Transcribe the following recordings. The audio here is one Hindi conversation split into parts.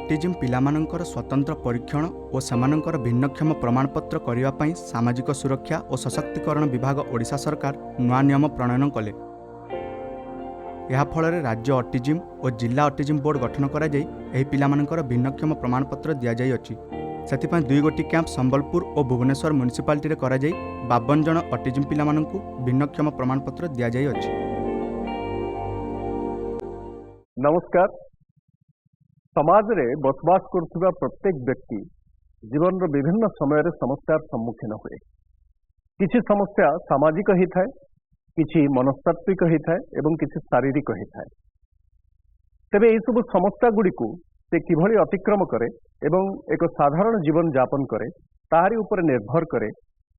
ଅଟିଜିମ୍ ପିଲାମାନଙ୍କର ସ୍ୱତନ୍ତ୍ର ପରୀକ୍ଷଣ ଓ ସେମାନଙ୍କର ଭିନ୍ନକ୍ଷମ ପ୍ରମାଣପତ୍ର କରିବା ପାଇଁ ସାମାଜିକ ସୁରକ୍ଷା ଓ ସଶକ୍ତିକରଣ ବିଭାଗ ଓଡ଼ିଶା ସରକାର ନୂଆ ନିୟମ ପ୍ରଣୟନ କଲେ। ଏହା ଫଳରେ ରାଜ୍ୟ ଅଟିଜିମ୍ ଓ ଜିଲ୍ଲା ଅଟିଜିମ୍ ବୋର୍ଡ ଗଠନ କରାଯାଇ ଏହି ପିଲାମାନଙ୍କର ଭିନ୍ନକ୍ଷମ ପ୍ରମାଣପତ୍ର ଦିଆଯାଇଅଛି। ସେଥିପାଇଁ 2 ଗୋଟି କ୍ୟାମ୍ପ ସମ୍ବଲପୁର ଓ ଭୁବନେଶ୍ୱର ମ୍ୟୁନିସିପାଲିଟିରେ କରାଯାଇ 52 ଜଣ ଅଟିଜିମ୍ ପିଲାମାନଙ୍କୁ ଭିନ୍ନକ୍ଷମ ପ୍ରମାଣପତ୍ର ଦିଆଯାଇଅଛି। नमस्कार। समाज रे बसवास करुवा प्रत्येक व्यक्ति जीवन रो विभिन्न समय रे समस्यार सम्मुखीन हुए। किसी समस्या सामाजिक ही थाए, किसी मनस्तात्विक ही थाए एवं किसी शारीरिक ही थाए। तेबे यह सब समस्या गुड़ी को से किभली अतिक्रम करे एवं एक साधारण जीवन यापन करे ताहारी ऊपर निर्भर करे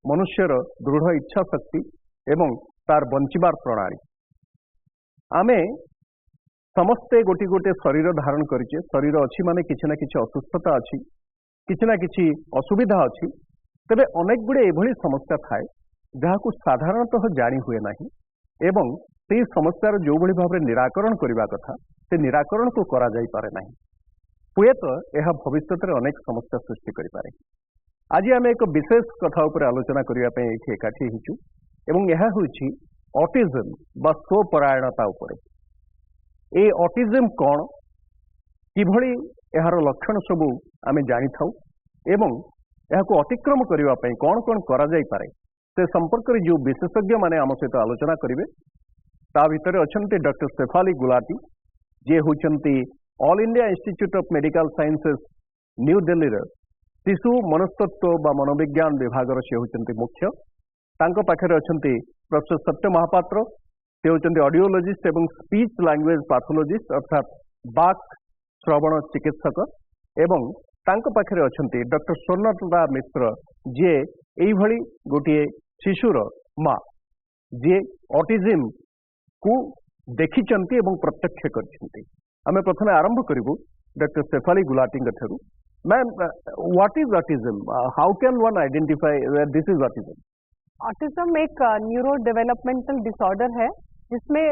मनुष्यर दृढ़ इच्छा शक्ति एवं तार बंचिबार प्रणाली। आमे समस्ते गोटे गोटे शरीर धारण करिचे। शरीर अच्छी माने किसी ना किसी असुस्थता अच्छी, किसी ना किसी असुविधा अच्छी। तेबे अनेक गुड़े एभली समस्या थाए जहां साधारणतः जानी हुए नहीं एवं से समस्यार जो भली भाव में निराकरण करने कथा से निराकरण को करा जाई पारे नहीं। हुए तो यह भविष्य में अनेक समस्या सृष्टि करि पारे। आज आम एक विशेष कथा उपर आलोचना करने एकाठी होइछु एवं यह होइछि ऑटिज्म बा स्वपरायणता उपरे। ए ऑटिज्म कौन, किभली यार लक्षण सबू आमे जानी थाउ एवं यह अतिक्रम करने पाई कौन कौन करा जाई पारे से संपर्क में जो विशेषज्ञ माने आम सहित आलोचना करेंगे ता भितर अछंती डॉक्टर शेफाली गुलाटी जे होचंती all India institute of medical sciences new Delhi रे शिशु मनस्तत्व बा मनोविज्ञान विभाग से होचंती मुख्य। तांको पाखरे अछंती प्रोफेसर सत्य महापात्र, से होचंती ऑडियोलॉजिस्ट एवं स्पीच लैंग्वेज पैथोलॉजिस्ट अर्थात बाक श्रवण चिकित्सक एवं तांको पाखरे अछंती डॉक्टर स्वर्णलता मिश्र जे एई भली गोटिए शिशुर माँ जे ऑटिज्म को देखिचंती एवं प्रत्यक्ष करछंती। आमे प्रथमे आरंभ करिवु डॉक्टर शेफाली गुलाटी ठारू। Ma'am, what is autism? How can one identify this is autism? Autism एक न्यूरो डेवलपमेंटल डिसऑर्डर है जिसमें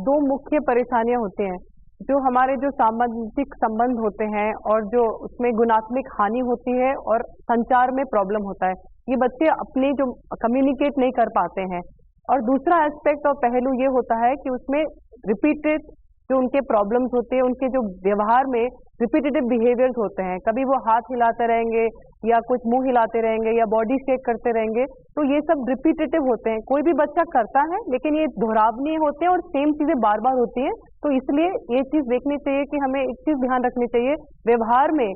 2 मुख्य परेशानियां होती हैं। जो हमारे जो सामाजिक संबंध होते हैं और जो उसमें गुणात्मक हानि होती है और संचार में प्रॉब्लम होता है। ये बच्चे अपने जो कम्युनिकेट नहीं कर पाते हैं। और दूसरा एस्पेक्ट और पहलू ये होता है कि उसमें रिपीटेड जो उनके प्रॉब्लम्स होते हैं, उनके जो व्यवहार में रिपीटेटिव बिहेवियर्स होते हैं। कभी वो हाथ हिलाते रहेंगे या कुछ मुंह हिलाते रहेंगे या बॉडी शेक करते रहेंगे, तो ये सब रिपीटेटिव होते हैं। कोई भी बच्चा करता है लेकिन ये दोहरावनीय होते हैं और सेम चीजें बार बार होती हैं। तो इसलिए ये चीज देखनी चाहिए कि हमें एक चीज ध्यान रखनी चाहिए, व्यवहार में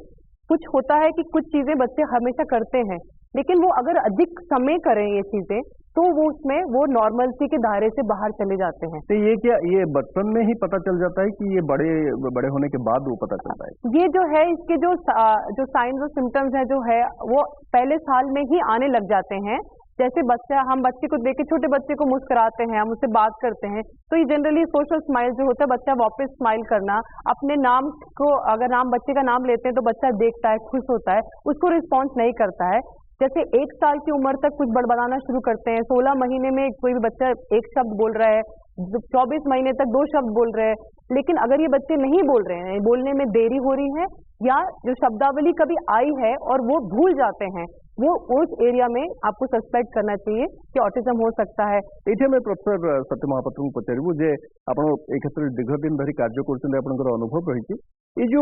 कुछ होता है कि कुछ चीजें बच्चे हमेशा करते हैं लेकिन वो अगर अधिक समय करें ये चीजें तो वो उसमें वो नॉर्मलसी के दायरे से बाहर चले जाते हैं। तो ये क्या ये बचपन में ही पता चल जाता है कि ये बड़े होने के बाद वो पता चलता है? ये जो है इसके जो साइंस और सिम्टम्स है जो है वो पहले साल में ही आने लग जाते हैं। जैसे हम बच्चे को देख के छोटे बच्चे को मुस्कुराते हैं, हम उससे बात करते हैं तो ये जनरली सोशल स्माइल जो होता है, बच्चा वापस स्माइल करना, अपने नाम को अगर बच्चे का नाम लेते हैं तो बच्चा देखता है, खुश होता है, उसको रिस्पॉन्स नहीं करता है। जैसे 1 साल की उम्र तक कुछ बड़बड़ाना शुरू करते हैं। 16 महीने में कोई भी बच्चा 1 शब्द बोल रहा है, 24 महीने तक 2 शब्द बोल रहे हैं। लेकिन अगर ये बच्चे नहीं बोल रहे हैं, बोलने में देरी हो रही है या जो शब्दावली कभी आई है और वो भूल जाते हैं, वो उस एरिया में आपको सस्पेक्ट करना चाहिए कि ऑटिज्म हो सकता है। ये मैं प्रोफेसर सत्य महापात्र को पचारू जे आप क्षेत्र में दीर्घ दिन धरी कार्य कर अनुभव रही ये जो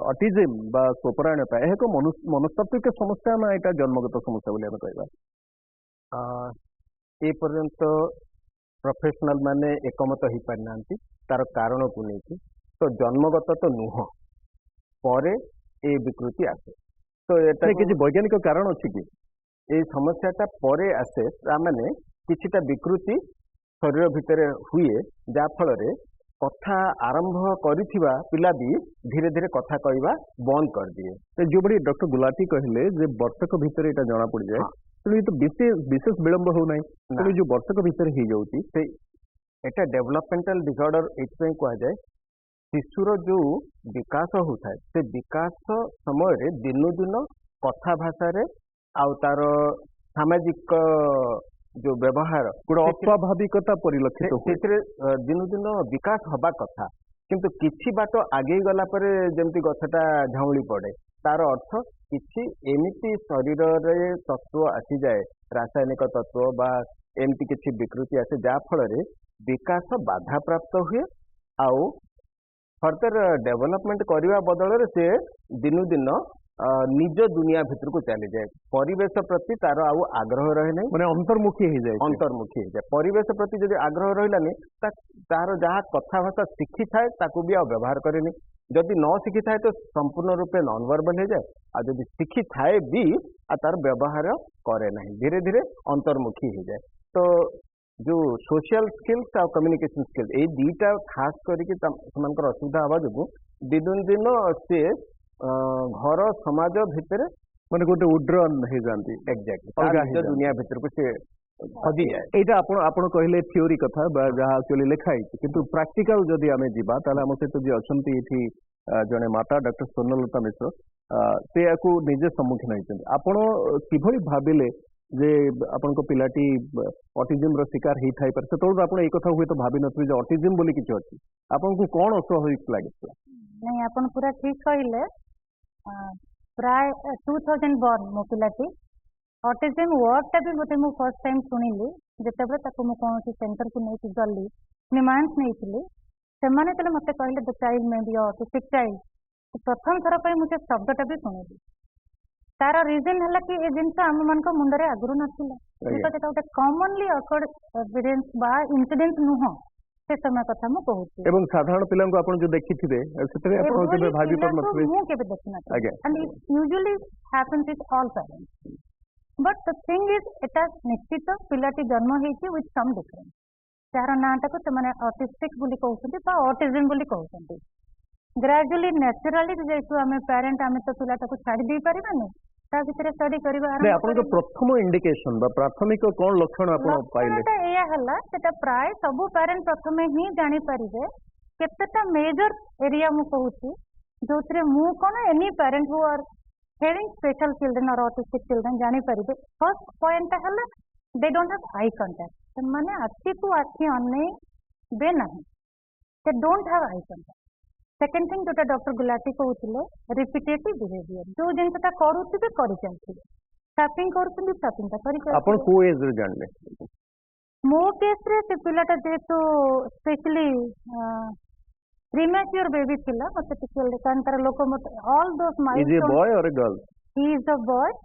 ऑटिज्म बा स्वपरायणता यह एक मनस्तात्विक समस्या ना यहाँ जन्मगत समस्या बोली कहवा? ए पर्यंत प्रोफेशनल माने एकमत हो पारि ना तार कारण को लेकिन तो जन्मगत तो नुह परे ए विकृति आसे। तो ये किसी वैज्ञानिक कारण अच्छी कि ये समस्याटा परे आसे माने किछिटा विकृति शरीर भितर हुए जहाँ फल कथा आरंभ करिथिबा पिला भी धीरे धीरे कथा कहवा बंद कर दिए। जो बड़ी डॉक्टर गुलाटी कहले जे वर्षक भितर यहाँ जना पड़ जाए तो ये तो विशेष विलंब हो ना जो वर्षक भितर हो जाऊँगी से एटा डेवलपमेंटल डिसऑर्डर एथपई कह जाए। शिशुर जो विकास होता है से विकास समय दिनू दिन कथा भाषा रे आउ तार सामाजिक जो व्यवहार गोटे अस्वाभाविकता परिलक्षित दिनू दिन विकास हवा कथा किंतु किछि बाट आगे गला पर जेमती गछटा झाउली पड़े तार अर्थ किछि एमिति शरीर रे तत्व आसी जाए रासायनिक तत्व बा एमती किछि विकृति आसे जा फल रे विकास बाधा प्राप्त हुए आउ फर्दर डेवलपमेंट करने बदल से दिनू दिन निज दुनिया भितर को चली जाए परिवेश प्रति तार आउ आग्रह रहे नहीं ମାନେ ଅନ୍ତର୍ମୁଖୀ ହେଇଯାଏ अंतर्मुखी जाए परिवेश प्रति जदि आग्रह रहिलानी तार जहाँ कथा भाषा शिखी थाए ताकू भी आ व्यवहार करेनी जदि न शिखी थाए तो संपूर्ण रूपे नॉन वर्बल हो जाए आ जदि शिखी थाए भी आ तार व्यवहार करे नहीं धीरे धीरे अंतर्मुखी हो जाए तो जो सोशल स्किल्स आ कम्युनिकेशन स्किल्स ये दीटा खास करके सेमानकर असुविधा हवा जो दिन दिन से घर समाज भितर ମାନେ ଗୋଟେ ଉଡ୍ରନ୍ ହେଇଯାନ୍ତି एग्जैक्टली दुनिया भितर को से हजी जाए এইটা ଆପଣ କହିଲେ থিওরি କଥା ବା ଯାହା ଆକ୍ଚୁଆଲି ଲେଖା ହେଇଛି କିନ୍ତୁ ପ୍ରାକ୍ଟିକାଲ ଯଦି ଆମେ ଯିବା ତାହେଲେ ଆମ ସହିତ ଯିଏ ଅଛନ୍ତି ଏଠି ଜଣେ ମାତା ଡକ୍ଟର ସ୍ୱର୍ଣ୍ଣଲତା ମିଶ୍ର ସେ ୟାକୁ ନିଜେ ସମ୍ମୁଖୀନ ହେଇଛନ୍ତି ଆପଣ କିଭଳି ଭାବିଲେ ଯେ ଆପଣଙ୍କ ପିଲାଟି ଅଟିଜିମର ଶିକାର ହେଇଥାଇପାରେ ସେତେବେଳକୁ ଆପଣ ଏଇ କଥା ହୁଏତ ଭାବିନଥିବେ ଯେ ଅଟିଜିମ ବୋଲି କିଛି ଅଛି ଆପଣଙ୍କୁ କ'ଣ ସ୍ୱାଭାବିକ ଲାଗିଥିଲା नहीं अपन पूरा ठीक कहले प्राय 2000 बर्न मो पिलाटी ऑटिज्म वर्डटा भी बोते मु फर्स्ट टाइम सुनिली जेतेबे ताको मु कौन सेंटर को नहीं गली निमांस नहीं सेमाने तले मते कहले the child may be autistic child प्रथम थर पे मुझे शब्दटा भी सुनिली तार रीजन है कि ये जिनस आम मान मुंडे आगुरी नाला गोटे कॉमनली अकर्ड एविडेंस बा इंसिडेंट नुह से समय कथा मु कहूची ଏବଂ ସାଧାରଣ ପିଲାଙ୍କୁ ଆପଣ ଯୋଉ ଦେଖିଥିବେ ସେଥିରେ ଆପଣ କେବେ ଭାବି ପାରୁନଥିବେ ମୁଁ କେବେ ଦେଖିନା and it usually happens with all parents but the thing is एटा निश्चित पिलाटी जन्म हेची with some difference जार नाटाको से ऑटिस्टिक बोली कहउछन्ती बा ऑटिज्म बोली कहउछन्ती ग्रेजुअली नेचुरली जेतु आमे पेरेंट आमे तो पिलाटाको छाडी दे परिबानी ता भितर स्टडी करबा नहीं आपनको प्रथम इंडिकेशन बा प्राथमिक कोन लक्षण आपण पाइले एया हला सेटा प्राय सब पेरेंट प्रथम ही जानि परिबे केतेटा मेजर एरिया मु कहूची जोथरे मु कोन any parent who are having special children और ऑटिस्टिक चिल्ड्रन जानि परिबे फर्स्ट पॉइंट हला they don't have eye contact माने आखि को आखि अने बे नहीं they don't have eye contact second thing जो डॉक्टर गुलाटी कहते रिपीटेटिव बिहेवियर जो जिनसा करुवे कर टैपिंग कर को एज रे जानले मो केस रे से पिलाटा जेहेतु स्पेशली प्रीमैच्योर बेबी थिला मते टिकल कान तार लोक मते all those miles is a boy or a girl he is a boy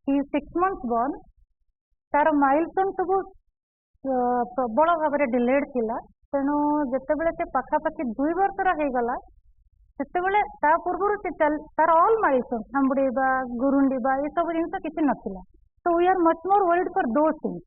he is 6 months born तार माइलस्टोन सब प्रबल भाव में डिलेड थिला तेणु जितेबले से पाखापाखि 2 वर्षर हो गला सेतेबले ता पूर्व से तार ऑल माइलस्टोन हांबुड़ेबा गुरुंडीबा ये सब जिनस किसी नथिला तो we are much more world for those things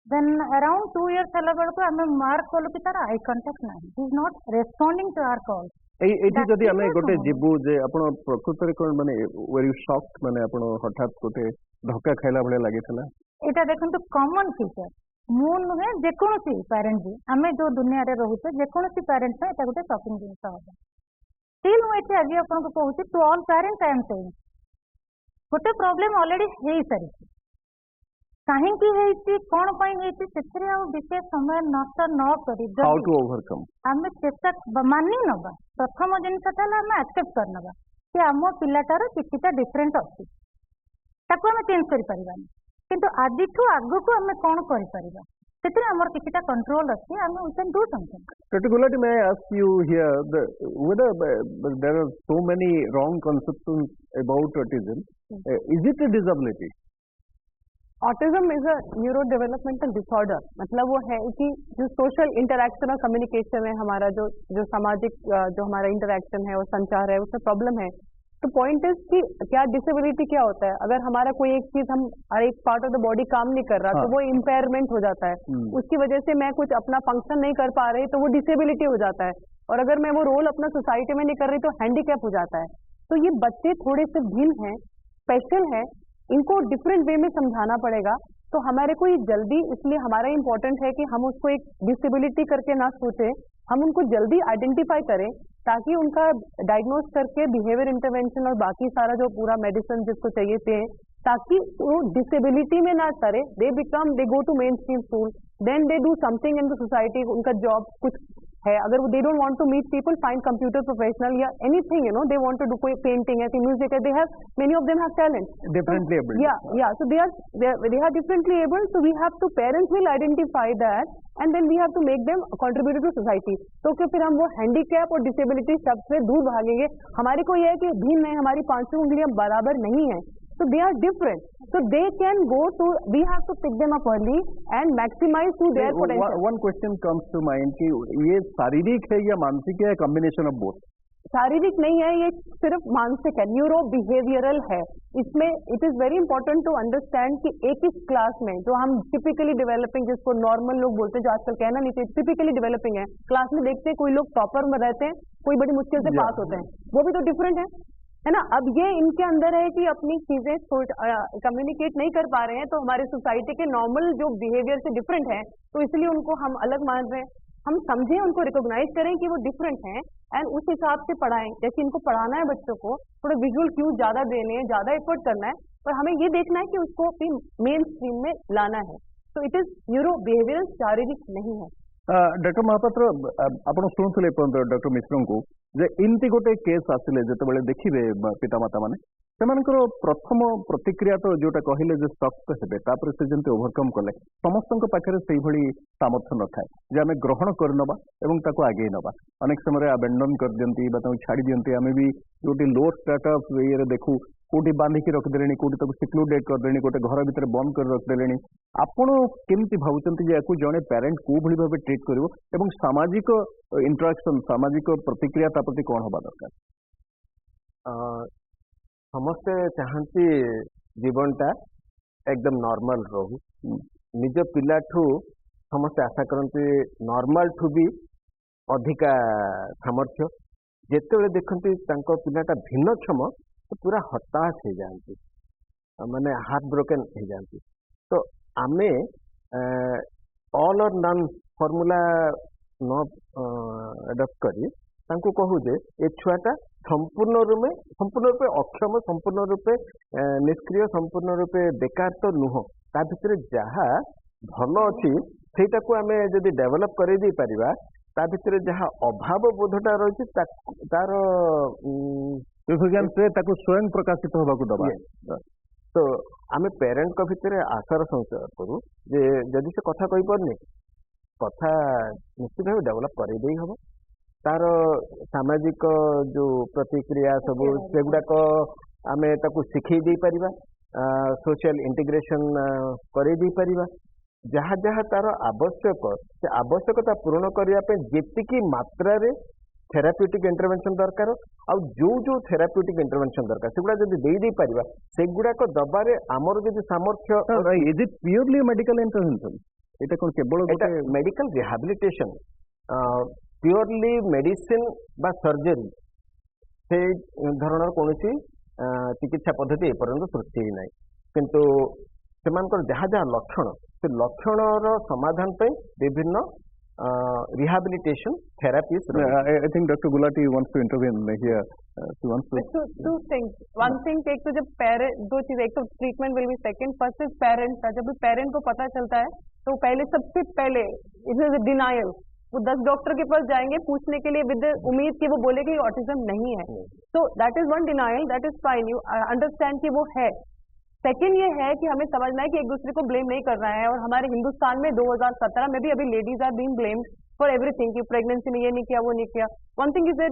than around 2 years हला बेलको आमे मार्क कलु कि तार आई कांटेक्ट नाही he is not responding to our call एठी जदी हमें गोटे जीवु जे आपण प्रकृति रे कोन माने वेरी शॉक्ड माने आपण हठात गोटे धक्का खाइला भले लागितला एटा देखंतु कॉमन फीचर मु नुहे जेकोसी पेरेंट भी आमे जो दुनिया रे रहुचे जेकोसी पेरेंट एटा गोटे शॉपिंग जिनस होबा स्टिल मु एठी आज आपन को कहूची to all parents I am saying गोटे प्रॉब्लम ऑलरेडी हेई सारी कहीं की हेची कोन पई हेची सेतरे आ विशेष समय नष्ट न करी हाउ टू ओवरकम आमे चेष्टा मानी नबा प्रथम जिनस थाला आमे एक्सेप्ट करनबा कि आमो पिलाटार किछिटा डिफरेंट अछि ताको आमे चेंज करि परिबानी किंतु आदिठू आगु को हमें कौन कर परिबा सेतरे हमर किछिटा कंट्रोल अछि हम we can do something Dr. Gulati, may I ask you here whether there are so many wrong conceptions about autism is it a disability autism is a neuro developmental disorder मतलब वो है कि जो सोशल इंटरैक्शन और कम्युनिकेशन है हमारा जो सामाजिक जो हमारा इंटरैक्शन है और संचार है उसमें प्रॉब्लम है तो पॉइंट इज कि क्या डिसेबिलिटी क्या होता है अगर हमारा कोई एक चीज हम हर एक पार्ट ऑफ द बॉडी काम नहीं कर रहा तो वो इम्पेयरमेंट हो जाता है उसकी वजह से मैं कुछ अपना फंक्शन नहीं कर पा रही तो वो डिसेबिलिटी हो जाता है और अगर मैं वो रोल अपना सोसाइटी में नहीं कर रही तो हैंडीकैप हो जाता है तो ये बच्चे थोड़े से भिन्न हैं स्पेशल है इनको डिफरेंट वे में समझाना पड़ेगा तो हमारे को ये जल्दी इसलिए हमारा इम्पोर्टेंट है कि हम उसको एक डिसेबिलिटी करके ना सोचें हम उनको जल्दी आइडेंटिफाई करें ताकि उनका डायग्नोज करके बिहेवियर इंटरवेंशन और बाकी सारा जो पूरा मेडिसिन जिसको चाहिए थे ताकि वो डिसेबिलिटी में ना करे they go to main stream school then they do something in the society उनका जॉब कुछ है, अगर they don't want to meet people, find computer professional या anything, they want to do कोई पेंटिंग है, म्यूजिक है, they have many of them have talent, Differently able. yeah, so they are differently able, so we have to, parents will identify that and then we have to make them contributor to society. तो फिर हम वो हैंडीकैप और डिसेबिलिटी शब्द से दूर भागेंगे. हमारे को यह है कि भिन्न है, हमारी 500 उंगलियां बराबर नहीं है, so they are different, so they can go to, we have to pick them up early and maximize to their potential. One question comes to mind कि ये शारीरिक है या मानसिक है, कॉम्बिनेशन ऑफ बोथ? शारीरिक नहीं है, ये सिर्फ मानसिक है, न्यूरो बिहेवियरल है. इसमें it is very important to understand कि एक इस क्लास में जो हम टिपिकली डेवलपिंग, जिसको नॉर्मल लोग बोलते हैं, जो आजकल कहना नहीं चाहिए, टिपिकली डेवलपिंग है, क्लास में देखते हैं कोई लोग टॉपर में रहते हैं, कोई बड़ी मुश्किल से पास होते हैं, वो भी तो डिफरेंट है ना. अब ये इनके अंदर है कि अपनी चीजें कम्युनिकेट नहीं कर पा रहे हैं, तो हमारे सोसाइटी के नॉर्मल जो बिहेवियर से डिफरेंट है, तो इसलिए उनको हम अलग मान रहे हैं. हम समझें, उनको रिकॉग्नाइज करें कि वो डिफरेंट हैं एंड उस हिसाब से पढ़ाएं. जैसे इनको पढ़ाना है बच्चों को, थोड़ा विजुअल क्यूज ज्यादा देने हैं, ज्यादा एफर्ट करना है, पर हमें ये देखना है कि उसको अपनी मेन स्ट्रीम में लाना है. तो इट इज न्यूरो बिहेवियरल, शारीरिक नहीं है. डॉक्टर महापात्र, आपण शुणुले डॉक्टर मिश्र को जे इमती गोटे केस आसिले जिते देखिए पितामाता माने सेमानकर प्रथम प्रतिक्रिया तो जोटा कहले जे शक्त हेबे, तापर से जंते ओवरकम कले, समस्त पाखे से भली सामर्थ्य न थाए जे आमे ग्रहण करनबा एवं ताको आगे नबा. अनेक समय अबेंडन कर दियंती बा ताको छाड़ी दियंती. आमे भी जोटी लो स्टार्टअप ये देखू कोटी बांधिकी रखिदेले, कोटी ताको सिक्लूडेड करदेले, गोटे घर भितर बंद कर रखिदेले. आपण केमती भावुचंती जे याकू जणे पेरेंट को भली भाबे ट्रीट करिवो एवं सामाजिक इंटरेक्शन, सामाजिक प्रतिक्रिया ता प्रति कोन होबा दरकार? समस्ते चाहती जीवनटा एकदम नॉर्मल रहू. निज पिलाठू समस्ते आशा करते नॉर्मल ठू भी अधिका सामर्थ्य. जेतेबेले देखते तांको पिलाटा भिन्नक्षम तो पूरा हताश हो जाती, माने हार्ट ब्रोकन हो जाती. तो आमे ऑल और नन फॉर्मूला न एडप्ट करी तांको कहू जे ए छुआटा संपूर्ण रूपे अक्षम, संपूर्ण रूपे निष्क्रिय, संपूर्ण रूपे बेकार तो नुह. ता भितर जहा भल अच्छी सेटा को आमे जदि डेवलप करे दी परिबा, ता भितर जहा अभाव बोधटा रही तार से ताको स्वयं प्रकाशित होबा को दबा. तो आमे पेरेंट को भितर आशार संचार करू जे जदि से कथा कहि परने, कथा निश्चित भाव डेवलप करे देई हबो. तार सामाजिक जो प्रतिक्रिया सब सेगुड़ाक आमे ताकू शिखई दे परिबा, सोशल इंटीग्रेशन करे दे परिबा. जहाँ जहाँ तार आवश्यक से आवश्यकता पूर्ण करने पे जेतिकी मात्रा रे थेराप्यूटिक इंटरवेंशन दरकार, आउ जो थेराप्यूटिक इंटरवेंशन दरकार सेगुड़ा जदि दे परिबा, सेगुड़ाक दबारे आमर जदि सामर्थ्य. Is it purely medical intervention? एटा कोन केवल मेडिकल रिहैबिलिटेशन, प्योरली मेडिसिन बा सर्जरी से धरणर कौन चिकित्सा पद्धति एपर्यंत सृष्टि ना. किंतु सेमानकर जहाँ जहाँ लक्षण से लक्षणर समाधान पे विभिन्न rehabilitation therapies. I think Dr. Gulati wants to intervene here. She wants to. Two things. One thing, एक तो जब पेरेंट, दो चीजें, एक तो treatment will be second. First is parents का, जब पेरेंट को पता चलता है तो पहले सबसे पहले इट इज डिनायल. वो 10 डॉक्टर के पास जाएंगे पूछने के लिए विद उम्मीद कि वो बोले कि ऑटिज्म नहीं है. तो that is one denial, that is fine, you understand कि वो है. सेकेंड ये है कि हमें समझना है कि एक दूसरे को ब्लेम नहीं करना है. और हमारे हिंदुस्तान में 2017 में भी अभी ladies are being blamed for everything, कि प्रेगनेंसी में ये नहीं किया, वो नहीं किया. वन थिंग इज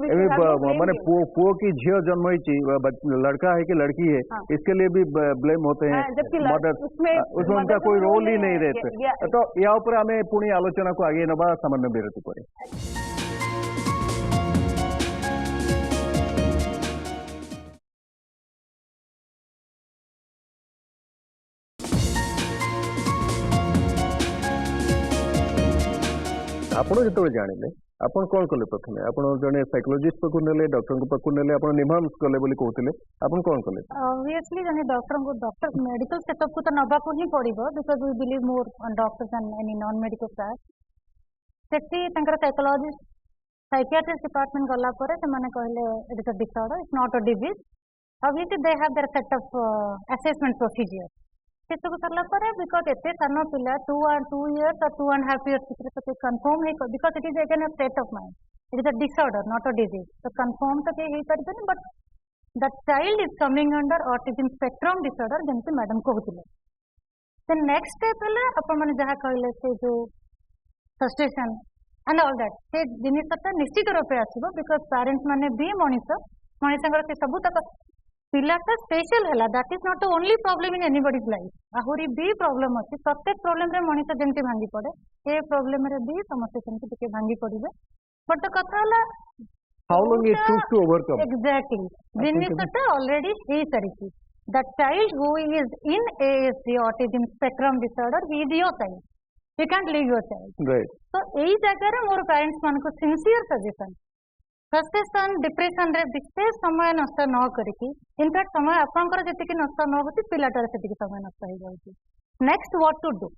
माने पुओ की झियो जन्म हुई, लड़का है कि लड़की है, इसके लिए भी ब्लेम होते हैं. जबकि उसमें उनका कोई रोल ही नहीं रहते. तो या ऊपर हमें पुणी आलोचना को आगे नबा सामान्य विरति पड़े. आपण जो जानिले आपण कौन कले? प्रथम आपण जने साइकोलॉजिस्ट पाक नेले, डॉक्टर को पाक नेले, आपण निमांस कले बोली कहते आपण कौन कले? ऑब्वियसली जने डॉक्टर मेडिकल सेटअप को तो नबा को ही पड़िबो, because we believe more on doctors and any non medical staff. सेठी तंकर साइकोलॉजिस्ट साइकियाट्रिस्ट डिपार्टमेंट गला परे से माने कहले it is a disorder, it's not a disease. Obviously they have their set of assessment procedure. से सब सरला पर बिकॉज एते सान पिला 2 years or 2.5 years भितर तो कंफर्म है because it is again a state of mind it is a disorder not a disease तो कंफर्म तो कहीं पारिबेनी but the child is coming under autism spectrum disorder जमती मैडम कहते देन नेक्स्ट स्टेप है आपण मैंने जहाँ कहले से जो सस्टेशन एंड ऑल दैट से जिनटा निश्चित रूपे आसो बिकज पेरेंट्स मैंने भी मनीष से सब तक पिलाटा स्पेशल है that is not the only problem in anybody's life आहरी भी प्रॉब्लम अच्छी प्रत्येक प्रॉब्लम रे मनीष जमती भांगी पड़े ए प्रॉब्लम रे भी समस्या सेमती टिके भांगी पड़िबे बट द कथा हला how long it took to overcome exactly जिनटा ऑलरेडी हे सरिकी the child who is in ASD autism spectrum disorder he is your child you can't leave your child right तो यही जगह मोर पेरेंट्स मान को सिंसियर सजेशन फ्रस्ट्रेशन डिप्रेशन रे विशेष समय नष्ट न करके इनफैक्ट समय आपंकर जी नष्ट न होती पिलाटार से समय नष्ट हो जाए नेक्स्ट व्हाट टू डू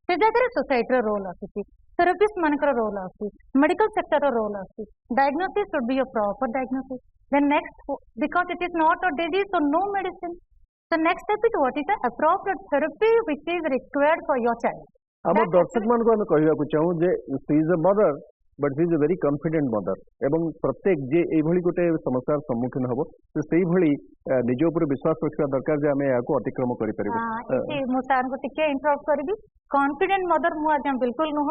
से जगह सोसाइटी रोल आसूँ थेरेपिस्ट मानकर रोल आसूँ मेडिकल सेक्टर रोल आसूँ diagnosis should be a proper diagnosis then next because it is not a disease so no medicine the next step is what is the appropriate therapy which is required for your child आम दर्शक मान को कहवाक चाहूँ जे she is a mother but she is a very confident mother एवं प्रत्येक जे एभली गोटे समस्यार सम्मुखीन हम तो से निज उपर विश्वास रखा दरकार जे आम यहाँ अतिक्रम कर सार को टिके इंटरप्ट करी कॉन्फिडेंट मदर मु आज बिल्कुल नुह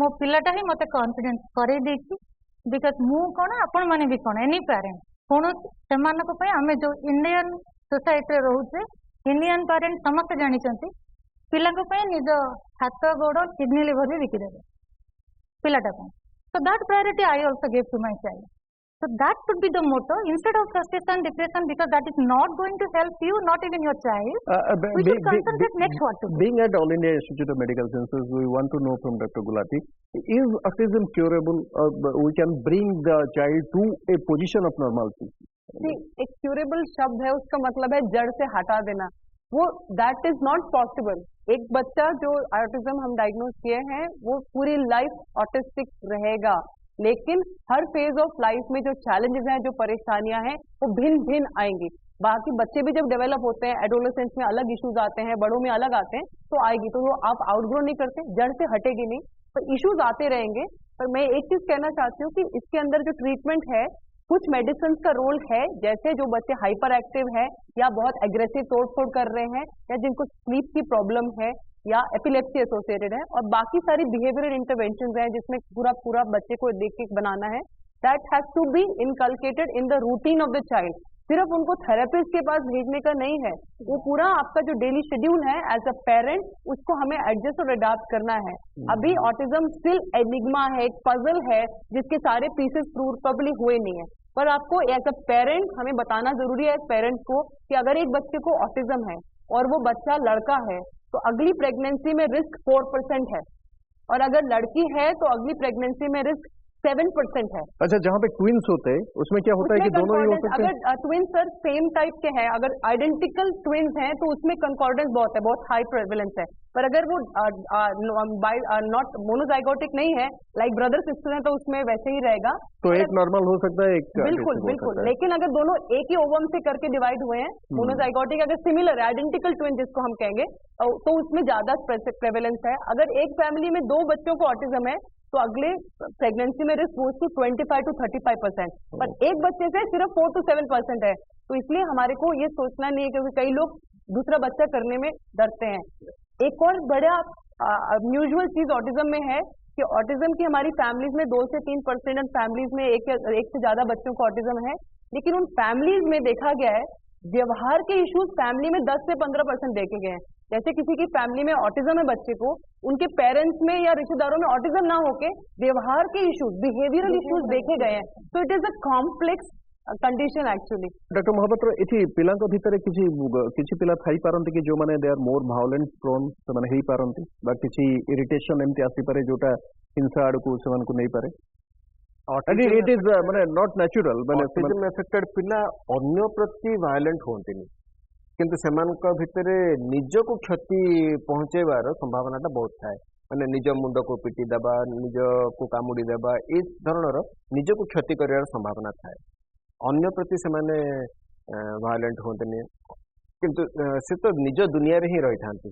मो पिलाटा ही मते कॉन्फिडेंस करे देछि बिकॉज मु कौन आपण माने भी कौन एनी पेरेंट कौन से आम जो इंडियन सोसाइटी रोचे इंडियन पेरेंट समस्त जानी पिला निज हाथ गोड़ किडनी लिवर भी बिकिदेवे पिलाटा so that priority I also gave to my child so that should be the motto instead of frustration depression because that is not going to help you not even your child we should concentrate next what to do. Being at All India Institute of Medical Sciences we want to know from Dr. Gulati is autism curable we can bring the child to a position of normalcy एक क्यूरेबल शब्द है उसका मतलब है जड़ से हटा देना वो दैट इज नॉट पॉसिबल एक बच्चा जो ऑटिज्म हम डायग्नोज किए हैं वो पूरी लाइफ ऑटिस्टिक रहेगा लेकिन हर फेज ऑफ लाइफ में जो चैलेंजेस हैं जो परेशानियां हैं वो भिन्न भिन्न आएंगी बाकी बच्चे भी जब डेवलप होते हैं एडोलेसेंस में अलग इश्यूज आते हैं बड़ों में अलग आते हैं तो आएगी तो वो आप आउटग्रो नहीं करते जड़ से हटेगी नहीं तो इश्यूज आते रहेंगे पर मैं एक चीज कहना चाहती हूँ कि इसके अंदर जो ट्रीटमेंट है कुछ मेडिसिन का रोल है जैसे जो बच्चे हाइपर एक्टिव है या बहुत एग्रेसिव तोड़फोड़ कर रहे हैं या जिनको स्लीप की प्रॉब्लम है या एपिलेप्सी एसोसिएटेड है और बाकी सारी बिहेवियरल इंटरवेंशन हैं जिसमें पूरा बच्चे को देख के बनाना है that has to be inculcated in the routine of the child सिर्फ उनको थेरेपिस्ट के पास भेजने का नहीं है वो पूरा आपका जो डेली शेड्यूल है एज अ पेरेंट उसको हमें एडजस्ट और अडाप्ट करना है अभी ऑटिज्म स्टिल एनिग्मा है एक पजल है जिसके सारे पीसेस प्रोबली हुए नहीं है पर आपको एज अ पेरेंट हमें बताना जरूरी है पेरेंट्स को कि अगर एक बच्चे को ऑटिज्म है और वो बच्चा लड़का है तो अगली प्रेगनेंसी में रिस्क 4% है और अगर लड़की है तो अगली प्रेगनेंसी में रिस्क 7% है। अच्छा जहाँ पे ट्विंस होते हैं उसमें क्या होता है कि दोनों ही हो सकते हैं अगर ट्विंस सर सेम टाइप के हैं अगर आइडेंटिकल ट्विंस हैं तो उसमें कंकॉर्डेंस बहुत हाई प्रेवलेंस है पर अगर वो नॉट मोनोजाइगोटिक नहीं है लाइक ब्रदर सिस्टर है तो उसमें वैसे ही रहेगा तो एक नॉर्मल हो सकता है एक बिल्कुल लेकिन अगर दोनों एक ही ओवम से करके डिवाइड हुए हैं मोनोजाइगोटिक अगर सिमिलर आइडेंटिकल ट्विन जिसको हम कहेंगे तो उसमें ज्यादा प्रेवलेंस है अगर एक फैमिली में 2 बच्चों को ऑटिज्म है तो अगले प्रेगनेंसी में रिस्क गोज टू 25 to 35% पर एक बच्चे से सिर्फ 4 to 7% है तो इसलिए हमारे को ये सोचना नहीं है क्योंकि कई लोग दूसरा बच्चा करने में डरते हैं एक और बड़ा यूजुअल चीज ऑटिज्म में है कि ऑटिज्म की हमारी फैमिलीज में 2 से 3% फैमिलीज में एक से ज्यादा बच्चों को ऑटिज्म है लेकिन उन फैमिलीज में देखा गया है व्यवहार के इश्यूज फैमिली में 10 से 15% देखे गए हैं जैसे किसी की फैमिली में ऑटिज्म है बच्चे को उनके पेरेंट्स में या रिश्तेदारों में ऑटिज्म ना होके व्यवहार के इश्यूज बिहेवियरल इश्यूज देखे गए हैं तो it is a complex condition actually doctor Mahapatra इथि पिलांक भितर किछि पिला थाई पारंती कि जो माने they are more violent prone से माने हेई पारंती बा किछि इरिटेशन एमती आसी पारे जोटा हिंसा आड़ को से को नहीं पारे इट इज माने नॉट नेचुरल माने ऑटिज्म अफेक्टेड पिला अन्य प्रति वायलेंट होंतिनी किंतु सेमानक भितरे निजको क्षति पहुंचेबार संभावनाटा बहुत थाए माने निज मुंड को पिटी देबा निज को कामुड़ी देबा ए धरणर निजको क्षति करिवार संभावना थाए अन्य प्रति सेमाने वायलेंट होंतिनी किंतु से तो निज दुनिया रे ही रही थांती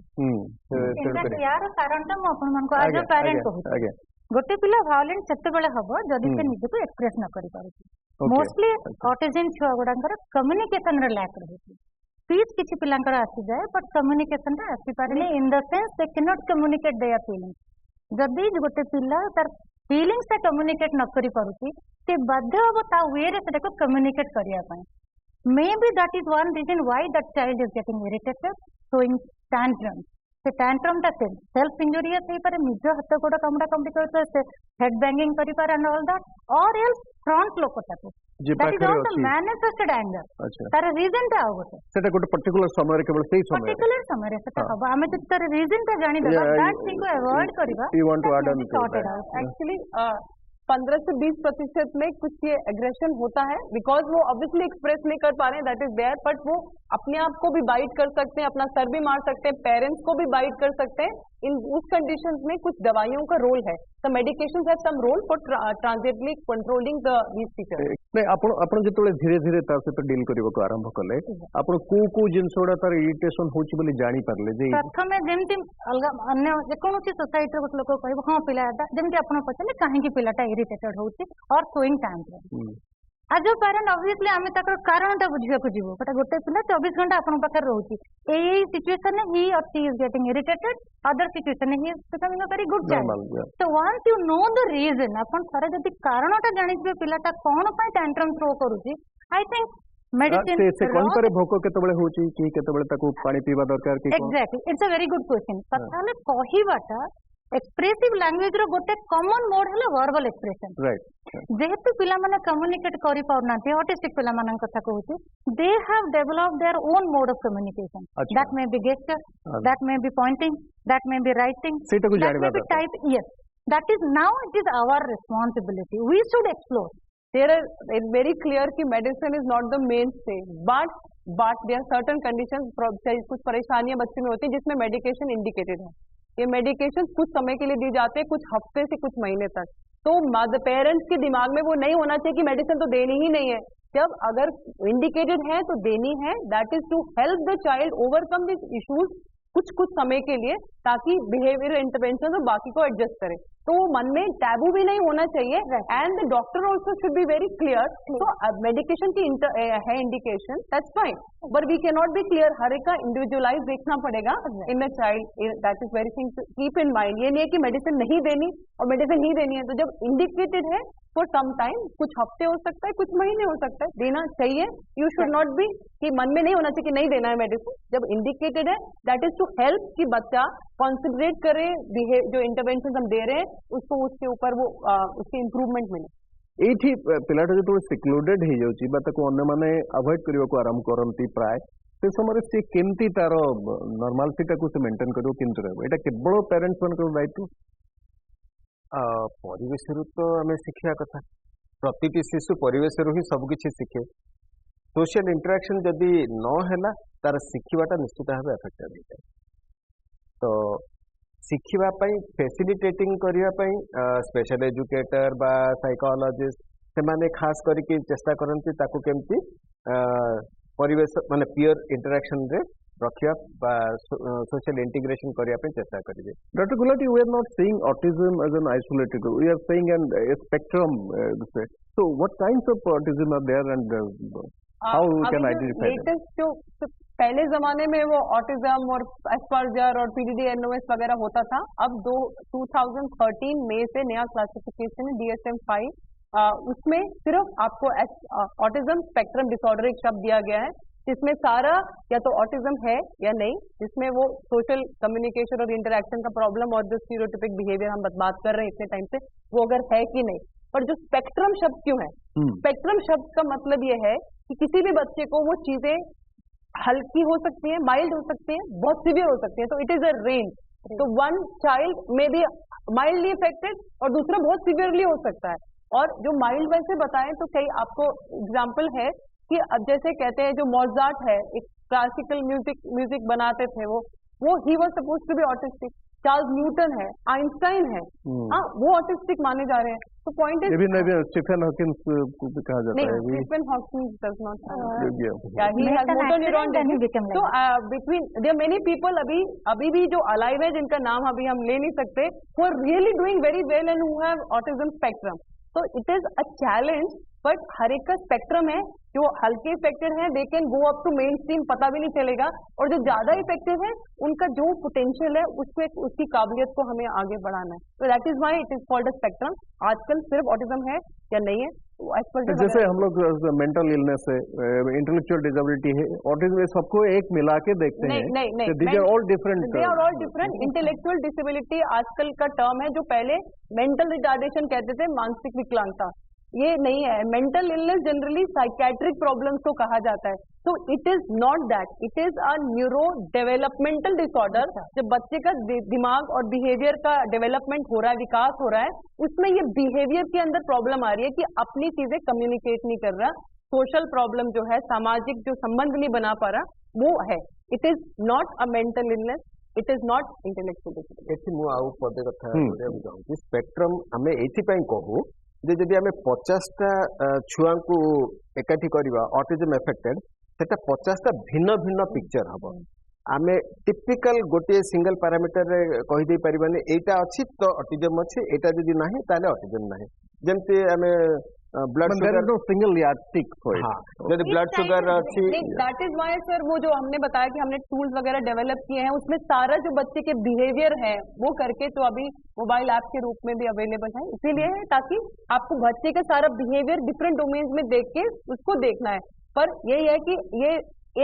यार कारण तो मैं आज पेरेंट कहूँ गोटे पिला भायोलेंट सेते बेले हबो जदि से निजको एक्सप्रेस न करि पारुछि मोस्टली ऑटिज्म छुआ गुडांकर कम्युनिकेशन रे लैक रहुछि स्पीच किछि पिलांकर आसी जाए बट कम्युनिकेशन रे आसी पारेनी in the sense they can not communicate their feelings जदि गोटे पिला तार फीलिंग्स से कम्युनिकेट न करि पारुछि ते बाध्य हबो ता वे रे सेटा को कम्युनिकेट करिया पय maybe that is one reason why that child is getting irritated showing tantrums से टैंट्रम टा सेल्फ इंजुरियस हो पारे निज हाथ गोड़ कामुड़ा कामुड़ी कर से हेड बैंगिंग करि पारे एंड ऑल दैट और एल्स फ्रंट लोक ताको that is also manifested anger तार रीजन टा आ गोटे सेटा गोटे पर्टिकुलर समय रे केवल सेही समय पर्टिकुलर समय रे सेटा हबो हमें जब तार रीजन टा जानि देबा दैट थिंग को अवॉइड करबा you want to add on to actually 15 से 20% में कुछ ये एग्रेशन होता है बिकॉज वो ऑब्वियसली एक्सप्रेस नहीं कर पा रहे हैं दैट इज देयर बट वो अपने आप को भी बाइट कर सकते हैं अपना सर भी मार सकते हैं पेरेंट्स को भी बाइट कर सकते हैं इन उस कंडीशंस में कुछ दवाइयों का रोल है the medications have some role for transiently controlling the these features नहीं आपण जेतले धीरे धीरे ता सहित डील करबो आरंभ कले आपण को जिंसोडा तार इरिटेशन होची बोली जानि परले जे प्रथमे जेमति अलगा अन्य जे कोनोसी सोसाइटी रो लोक कहबो हां पिलाटा जेमति आपण पछले काहे की पिलाटा इरिटेटेड होची और शोइंग टाइम आज पेरेंट ऑब्वियसली आमे तकर कारण ता बुझिया को जीवो बट गोटे पिला 24 घंटा आपण पाखर रहउची एई सिचुएशन ही और she is getting irritated other situation he is becoming a very good child so once you know the reason आपण सारा जति कारणटा जानिबे पिलाटा कोन पय टैंट्रम थ्रो करूची आई थिंक मेडिसिन से कोन करे भोको केतबेले होची की केतबेले ताको पानी पीवा दरकार की exactly it's a very good question पताले कहिबाटा एक्सप्रेसिव लैंग्वेज रो गोटे कॉमन मोड है वर्बल एक्सप्रेशन राइट जेहेतु पिला माने कम्युनिकेट करि पाउनाते ऑटिस्टिक पिला मानन कथा कहूची they have developed their own mode of communication that may be gesture that may be pointing that may be writing सेटा को जानिबा type yes that is now it is our responsibility we should explore there is very clear कि medicine is not the mainstay but there are certain conditions कुछ परेशानियां बच्चे में होती है जिसमें मेडिकेशन इंडिकेटेड है ये मेडिकेशन कुछ समय के लिए दी जाते हैं कुछ हफ्ते से कुछ महीने तक तो पेरेंट्स के दिमाग में वो नहीं होना चाहिए कि मेडिसिन तो देनी ही नहीं है जब अगर इंडिकेटेड है तो देनी है that is to help the child overcome this issues कुछ समय के लिए ताकि बिहेवियर इंटरवेंशन और बाकी को एडजस्ट करे तो मन में टैबू भी नहीं होना चाहिए and the doctor also should be very clear तो मेडिकेशन की है indication that's fine but we can not be clear हर एक का इंडिविजुअलाइज देखना पड़ेगा in a child that is very thing to keep in mind ये नहीं है कि मेडिसिन नहीं देनी और मेडिसिन ही देनी है तो जब इंडिकेटेड है फॉर सम टाइम कुछ हफ्ते हो सकता है कुछ महीने हो सकता है देना चाहिए यू शुड नॉट बी कि मन में नहीं होना चाहिए कि नहीं देना है मेडिसिन जब इंडिकेटेड है दैट इज टू हेल्प कि बच्चा कॉन्सेंट्रेट करे जो इंटरवेंशन हम दे रहे हैं उसको उसके ऊपर वो उसकी इम्प्रूवमेंट मिले एठी पिलाटा जो सिक्लूडेड हो जाउची बा ताको अन्य माने अवॉइड करबा को आरंभ करंती प्राय से समय से केमती तार नॉर्मलिटी को से मेंटेन करियो किंतु रहबो एटा केवल पेरेंट्स मन को दायित्व परिवेश तो आम शिखा कथा प्रति शिशु परिवेश ही सबकि शिखे सोशल इंटरेक्शन जदि न तार शिखवाटा निश्चित भाव एफेक्टेड होता है तो शिखा फैसिलिटेटिंग करने स्पेशल एजुकेटर बा साइकोलॉजिस्ट से खास करके चेष्टा करती केमती परिवेश माने पीयर इंटरेक्शन रे रखा सोशल इंटीग्रेशन करने चेष्टा करेंगे Dr. Gulati, we are not seeing autism as an isolated group. We are seeing a spectrum. So, what kinds of autism are there and how we can identify them? जो पहले जमाने में वो ऑटिज्म और एस्पर्जर और पीडीडी एनओएस वगैरह होता था अब 2013 में से नया क्लासिफिकेशन DSM-5 उसमें सिर्फ आपको ऑटिज्म स्पेक्ट्रम डिसऑर्डर एक शब्द दिया गया है जिसमें सारा या तो ऑटिज्म है या नहीं जिसमें वो सोशल कम्युनिकेशन और इंटरेक्शन का प्रॉब्लम और जो स्टीरियोटाइपिक बिहेवियर हम बात कर रहे हैं इतने टाइम से वो अगर है कि नहीं पर जो स्पेक्ट्रम शब्द क्यों है स्पेक्ट्रम शब्द का मतलब ये है कि किसी भी बच्चे को वो चीजें हल्की हो सकती है माइल्ड हो सकती है बहुत सीवियर हो सकती है तो इट इज अ रेंज तो वन चाइल्ड में बी माइल्डली इफेक्टेड और दूसरा बहुत सीवियरली हो सकता है और जो माइल्ड वैसे बताएं तो कई आपको एग्जाम्पल है कि अब जैसे कहते हैं जो मोजार्ट है एक क्लासिकल म्यूजिक बनाते थे वो he was supposed to be autistic Charles Newton है आइंस्टाइन है वो ऑटिस्टिक माने जा रहे हैं तो point is even Stephen Hawkins को भी कहा जाता है Stephen Hawkins does not Yeah. he has motor neuron then he disease. become So like between there are many people अभी भी जो alive है जिनका नाम अभी हम ले नहीं सकते, who are really doing very well and who have autism spectrum. So it is a challenge, but हर एक का स्पेक्ट्रम है. जो हल्के इफेक्टेड हैं they can go up to main stream, पता भी नहीं चलेगा, और जो ज्यादा इफेक्टिव है उनका जो पोटेंशियल है उसकी काबिलियत को हमें आगे बढ़ाना है. तो that is why it is called a spectrum. आजकल सिर्फ ऑटिज्म है या नहीं है, जैसे हम लोग मेंटल इलनेस है, इंटेलेक्चुअल डिसेबिलिटी है, ऑटिज्म, सबको एक मिला के देखते हैं. नहीं, these are all different. They are all different. Intellectual disability आजकल का टर्म है, जो पहले मेंटल रिटार्डेशन कहते थे, मानसिक विकलांगता, ये नहीं है. Mental illness generally psychiatric problems को कहा जाता है. तो it is not that, it is a neuro developmental disorder. जब बच्चे का दिमाग और बिहेवियर का डेवलपमेंट हो रहा है, विकास हो रहा है, उसमें ये बिहेवियर के अंदर प्रॉब्लम आ रही है कि अपनी चीजें कम्युनिकेट नहीं कर रहा, सोशल प्रॉब्लम जो है, सामाजिक जो संबंध नहीं बना पा रहा, वो है. It is not a mental illness, it is not intellectual disability. ଏଠି ମୁଁ ଆଉ ପଦେ କଥା କହିବାକୁ ଚାହୁଁଛି. ସ୍ପେକ୍ଟ୍ରମ୍ ଆମେ ଏଇଥିପାଇଁ କହୁ ଯେ ଯଦି ଆମେ 50ଟା ଛୁଆଙ୍କୁ ଏକାଠି କରିବା ଅଟିଜମ୍ ଏଫେକ୍ଟେଡ୍, ସେଟା 50ଟା ଭିନ୍ନ ଭିନ୍ନ ପିକ୍ଚର ହବ. ଆମେ ଟିପିକାଲ ଗୋଟିଏ ସିଙ୍ଗଲ ପାରାମିଟରରେ କହିଦେଇ ପାରିବାନି ଏଇଟା ଅଛି ତ ଅଟିଜମ୍ ଅଛି, ଏଇଟା ଯଦି ନାହିଁ ତାହେଲେ ଅଟିଜମ୍ ନାହିଁ. ଯେମିତି ଆମେ blood sugar single yardstick for it. यदि ब्लड शुगर अच्छी, दैट इज वाई सर वो जो हमने बताया कि हमने टूल्स वगैरह डेवलप किए हैं, उसमें सारा जो बच्चे के बिहेवियर है वो करके तो अभी मोबाइल ऐप के रूप में भी अवेलेबल है. इसीलिए है ताकि आपको बच्चे का सारा बिहेवियर डिफरेंट डोमेन्स में देख के उसको देखना है. पर यही है कि ये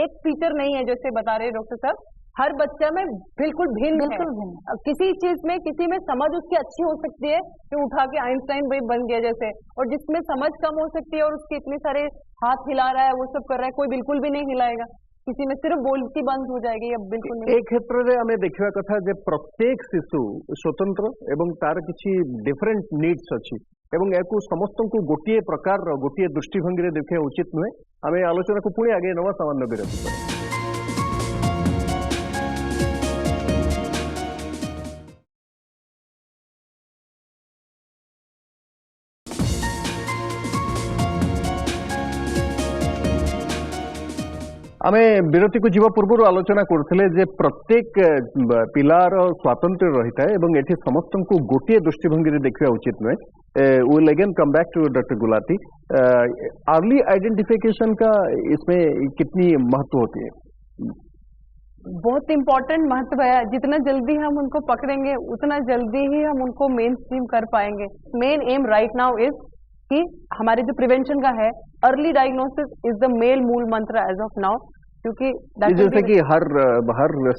एक फीचर नहीं है जैसे बता रहे डॉक्टर साहब, हर बच्चा में बिल्कुल भिन्न है. किसी चीज में किसी में समझ उसकी अच्छी हो सकती है कि उठा के आइंस्टाइन भाई बन गया जैसे, और जिसमें समझ कम हो सकती है और उसके इतने सारे हाथ हिला रहा है, वो सब कर रहा है, कोई बिल्कुल भी नहीं हिलाएगा. किसी में सिर्फ बोलती बंद हो जाएगी या बिल्कुल नहीं. ए क्षेत्र में हमें देखा कथा जे प्रत्येक शिशु स्वतंत्र एवं तार किसी डिफरेंट नीड्स अच्छी एवं या समस्त को गोटे प्रकार गोटे दृष्टिभंगी देखा उचित नुहे. आम आलोचना को पुणी आगे नवा सामान्य विरति पर. आमे विरति को जीवा पूर्व आलोचना करथिले जे प्रत्येक पिलार स्वातंत्र्य रही है एवं एठी समस्त को गोटे दृष्टिभंगी देखा उचित नुहे. Will again come back to doctor Gulati. Early identification का इसमें कितनी महत्व होती है? बहुत इम्पोर्टेंट महत्व है. जितना जल्दी हम उनको पकड़ेंगे उतना जल्दी ही हम उनको मेन स्ट्रीम कर पाएंगे. Main aim right now is कि हमारे जो प्रिवेंशन का है, अर्ली डायग्नोसिस इज द मेल मूल मंत्र एज ऑफ नाउ. क्योंकि जैसे कि हर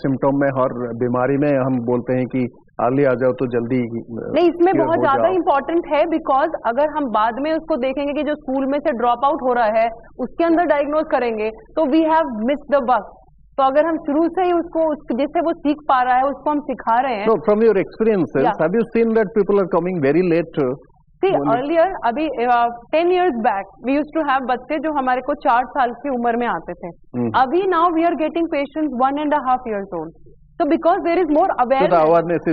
सिम्टम में, हर बीमारी में हम बोलते हैं कि अर्ली आ जाओ तो जल्दी नहीं, इसमें बहुत ज्यादा इम्पोर्टेंट है. बिकॉज अगर हम बाद में उसको देखेंगे कि जो स्कूल में से ड्रॉप आउट हो रहा है उसके अंदर डायग्नोज करेंगे तो we have missed the bus. तो अगर हम शुरू से ही उसको जिससे वो सीख पा रहा है उसको हम सिखा रहे हैं. From your experiences have you seen that people are coming very late? Earlier अभी 10 years back we used to have बच्चे जो हमारे को 4 साल की उम्र में आते थे. अभी now we are getting patients 1.5 years old. So because there is more awareness,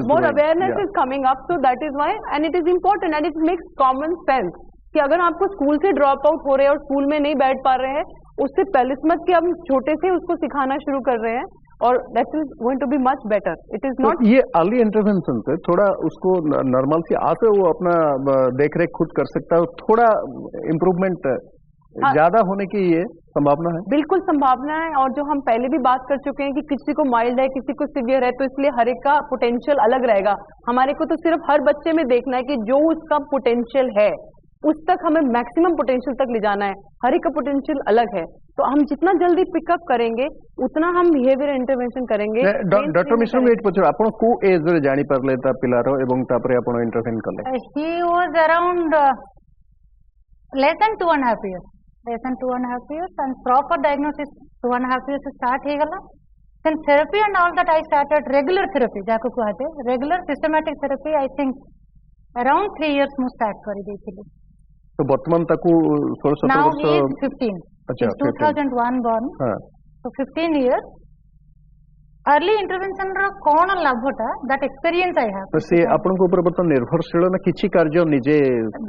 is coming up, so that is why, and it is important and it makes common sense कि अगर आपको स्कूल से ड्रॉप आउट हो रहे हैं और स्कूल में नहीं बैठ पा रहे हैं, उससे पहले मत कि हम छोटे से उसको सिखाना शुरू कर रहे हैं, और that is going to be much better. It is not ये अर्ली इंटरवेंशन से थोड़ा उसको नॉर्मल सी आके वो अपना देख रेख खुद कर सकता है, थोड़ा इम्प्रूवमेंट ज्यादा होने की ये संभावना है. बिल्कुल संभावना है. और जो हम पहले भी बात कर चुके हैं कि किसी को माइल्ड है, किसी को सिवियर है, तो इसलिए हर एक का पोटेंशियल अलग रहेगा. हमारे को तो सिर्फ हर बच्चे में देखना है कि जो उसका पोटेंशियल है उस तक हमें मैक्सिमम पोटेंशियल तक ले जाना है. हर एक का पोटेंशियल अलग है, तो हम जितना जल्दी पिकअप करेंगे उतना हम बिहेवियर इंटरवेंशन करेंगे. डॉक्टर मिश्र मैं पचार आपण को एज रे जानी परले ता पिलार एवं तापरे आपण इंटरवेन करले? He was around less than 2.5 years. Less than 2.5 years, and proper diagnosis 2.5 years start he gala. Then therapy and all that I started regular therapy. जाको कहते regular systematic therapy I think around 3 years mu start करी देथिली. तो वर्तमान तक 16-17 Now वर्ष. he is 15. अच्छा, He's 2001 born. हाँ. So 15 years. अर्ली इंटरवेंशन रो कौन लाभटा दैट एक्सपीरियंस आई हैव तो से आपनको ऊपर बर्तन निर्भरशील ना किछि कार्य निजे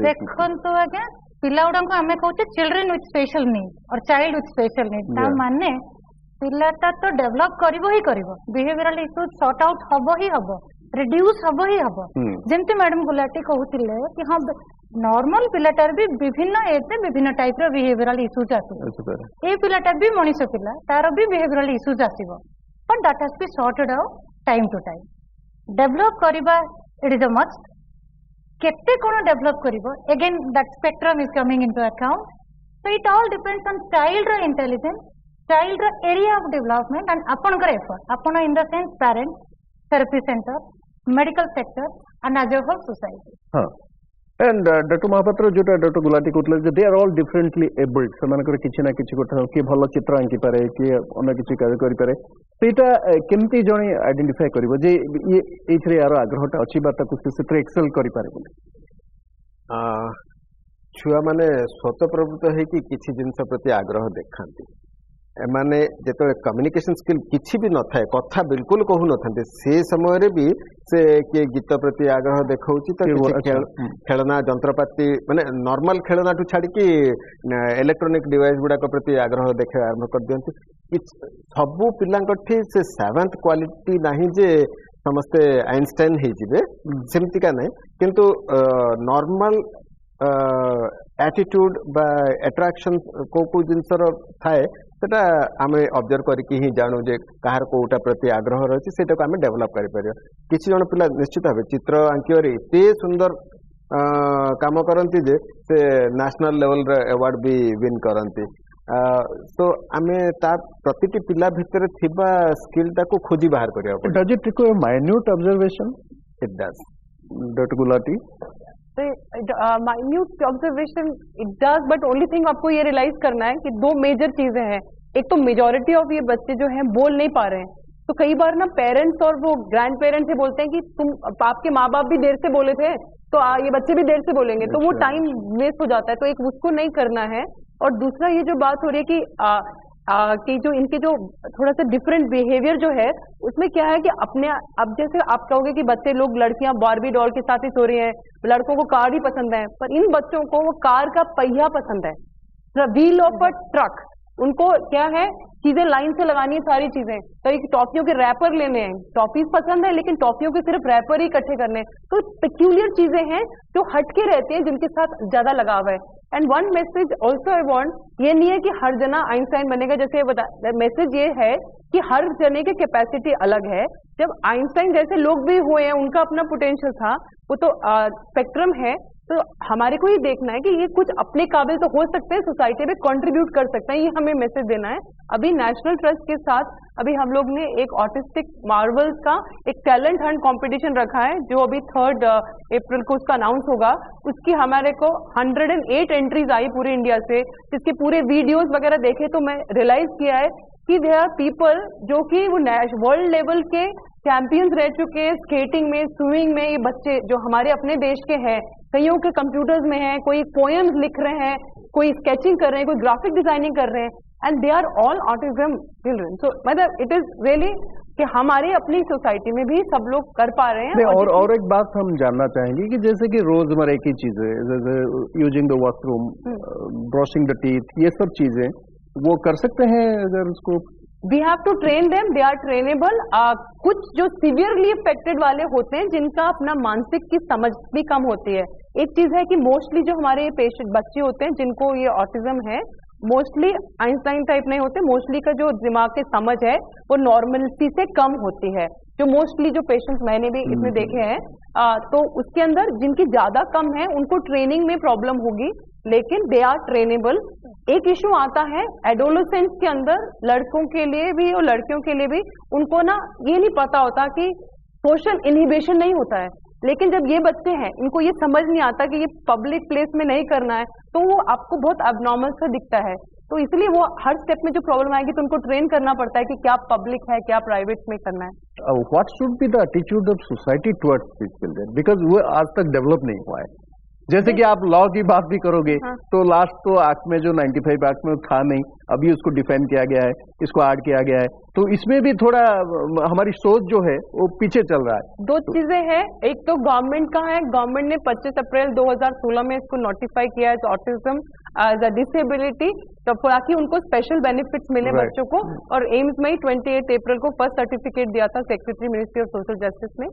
देखंतु आज्ञा पिला गुडा को हमें कहते चिल्ड्रेन विथ स्पेशल नीड और चाइल्ड विथ स्पेशल नीड ता माने पिलाटा तो डेवलप करिवो ही करिवो बिहेवियरल इश्यू सॉर्ट आउट हबो ही हबो रिड्यूस हबो ही हबो जेंति मैडम गुलाटी कहउतिले कि हां नॉर्मल पिलाटार भी विभिन्न एज से विभिन्न टाइप रो बिहेवियरल इश्यूज आसी ए पिलाटा भी मनीष पिला तार भी बिहेवियरल इश्यूज आसीबो but that has be sorted out time to time develop करिबा इट इज अ मस्ट केते कोन डेवलप करिवो again that spectrum is coming into account so it all depends on child रो इंटेलिजेंस चाइल्ड रो एरिया ऑफ डेवलपमेंट एंड आपनकर एफर्ट आपन in the sense parent therapy centre medical sector and as a whole society हां एंड डॉक्टर महापात्र जोटा doctor Gulati कोटले they are all differently abled समानकर किछि ना किछि कोठा कि भलो चित्र आंकी पारे कि अन्य किछि कार्य करि पारे सेटा केमती जणे आइडेंटिफाई करिवो जे ये एथरे यार आग्रहटा अछि बा ताकु से एक्सेल करि पारे बोले छुआ माने स्वतःप्रवृत्त है कि किछि जिंस प्रति आग्रह देखांती एमाने जेतो कम्युनिकेशन स्किल किछि भी न थाए कथा बिल्कुल कहू न थांते से समय रे भी से के गीत प्रति आग्रह देखौची तो खेलना जंत्रपाती माने नॉर्मल खेलना टू छाड़ी कि इलेक्ट्रॉनिक डिवाइस गुडा को प्रति आग्रह देखे आरंभ कर दियंती सबु पिलांकठी से 7th क्वालिटी नाही जे समस्ते आइंस्टाइन हे जिवे सेमति का नै किंतु नॉर्मल एटीट्यूड बा अट्रैक्शन को जिनसर थाए सेटा आमे ऑब्जर्व करके ही जानू जे कहार कोटा प्रति आग्रह रही सेटा को आमे डेवलप करि परियो किछि जण पिला निश्चित भाबे चित्र आंकियोरी ते सुंदर काम करंती जे से नेशनल लेवल रे अवार्ड भी विन करंती तो आमे ता प्रतिटी पिला भितर थिबा स्किल ता को खोजी बाहर करिया पड़े does it require minute observation it does doctor Gulati minute observation it does but only thing आपको ये रियलाइज करना है कि दो मेजर चीजें हैं एक तो मेजॉरिटी ऑफ ये बच्चे जो हैं बोल नहीं पा रहे हैं तो कई बार ना पेरेंट्स और वो ग्रैंड पेरेंट्स से बोलते हैं कि तुम आपके माँ बाप भी देर से बोले थे तो ये बच्चे भी देर से बोलेंगे तो वो टाइम वेस्ट हो जाता है तो एक उसको नहीं करना है और दूसरा ये जो बात हो रही है कि जो इनके जो थोड़ा सा डिफरेंट बिहेवियर जो है उसमें क्या है कि अपने अब जैसे आप कहोगे कि बच्चे लोग लड़कियां बारबी डॉल के साथ ही सो रही हैं लड़कों को कार ही पसंद है पर इन बच्चों को वो कार का पहिया पसंद है व्हील ऑफ अ ट्रक उनको क्या है चीजें लाइन से लगानी है सारी चीजें तो एक टॉफियों के रैपर लेने हैं टॉफीज पसंद है लेकिन टॉफियों के सिर्फ रैपर ही इकट्ठे करने हैं तो पेक्यूलियर चीजें हैं जो हटके रहते हैं जिनके साथ ज्यादा लगाव है and one message also I want ये नहीं है कि हर जना आइंस्टाइन बनेगा जैसे मैसेज ये है कि हर जने की कैपेसिटी अलग है जब आइंस्टाइन जैसे लोग भी हुए हैं उनका अपना पोटेंशियल था वो तो स्पेक्ट्रम है तो हमारे को ये देखना है कि ये कुछ अपने काबिल तो हो सकते हैं सोसाइटी में कंट्रीब्यूट कर सकते हैं ये हमें मैसेज देना है अभी नेशनल ट्रस्ट के साथ अभी हम लोग ने एक ऑटिस्टिक मार्वल्स का एक टैलेंट हंट कंपटीशन रखा है जो अभी 3 अप्रैल को उसका अनाउंस होगा उसकी हमारे को 108 एंट्रीज आई पूरे इंडिया से जिसके पूरे वीडियोस वगैरह देखे तो मैं रियलाइज किया है कि देयर आर पीपल जो कि वो वर्ल्ड लेवल के चैंपियंस रह चुके हैं स्केटिंग में स्विमिंग में ये बच्चे जो हमारे अपने देश के हैं कईयों के कंप्यूटर्स में हैं कोई पोएम्स लिख रहे हैं कोई स्केचिंग कर रहे हैं कोई ग्राफिक डिजाइनिंग कर रहे हैं and they are all autism children so मतलब इट इज रियली कि हमारे अपनी सोसाइटी में भी सब लोग कर पा रहे हैं और एक बात हम जानना चाहेंगे कि जैसे कि रोजमर्रा की चीजें जैसे using the washroom brushing the teeth ये सब चीजें वो कर सकते हैं अगर उसको we have to train them they are trainable कुछ जो सीवियरली अफेक्टेड वाले होते हैं जिनका अपना मानसिक की समझ भी कम होती है एक चीज है कि मोस्टली जो हमारे पेशेंट बच्चे होते हैं जिनको ये ऑटिज्म है मोस्टली आइंस्टाइन टाइप नहीं होते मोस्टली का जो दिमाग की समझ है वो नॉर्मलिटी से कम होती है जो मोस्टली जो पेशेंट्स मैंने भी इसमें देखे हैं तो उसके अंदर जिनकी ज्यादा कम है उनको ट्रेनिंग में प्रॉब्लम होगी लेकिन दे आर ट्रेनेबल एक इशू आता है एडोलेसेंस के अंदर लड़कों के लिए भी और लड़कियों के लिए भी उनको ना ये नहीं पता होता कि सोशल इनहिबिशन नहीं होता है लेकिन जब ये बच्चे हैं इनको ये समझ नहीं आता कि ये पब्लिक प्लेस में नहीं करना है तो वो आपको बहुत अबनॉर्मल सा दिखता है तो इसलिए वो हर स्टेप में जो प्रॉब्लम आएगी तो उनको ट्रेन करना पड़ता है कि क्या पब्लिक है क्या प्राइवेट में करना है what should be the attitude of society towards this children because वो आज तक डेवलप नहीं हुआ है जैसे कि आप लॉ की बात भी करोगे तो लास्ट तो एक्ट में जो 95 एक्ट में था नहीं, अभी उसको डिफाइन किया गया है, इसको ऐड किया गया है, तो इसमें भी थोड़ा हमारी सोच जो है वो पीछे चल रहा है। दो चीजें हैं, एक तो गवर्नमेंट का है, गवर्नमेंट ने 25 अप्रैल 2016 में इसको नोटिफाई किया है ऑटिज्म एज अ डिसेबिलिटी, तो ताकि उनको स्पेशल बेनिफिट्स मिले बच्चों को। और एम्स में ही 28 अप्रैल को फर्स्ट सर्टिफिकेट दिया था secretary ministry of social justice में।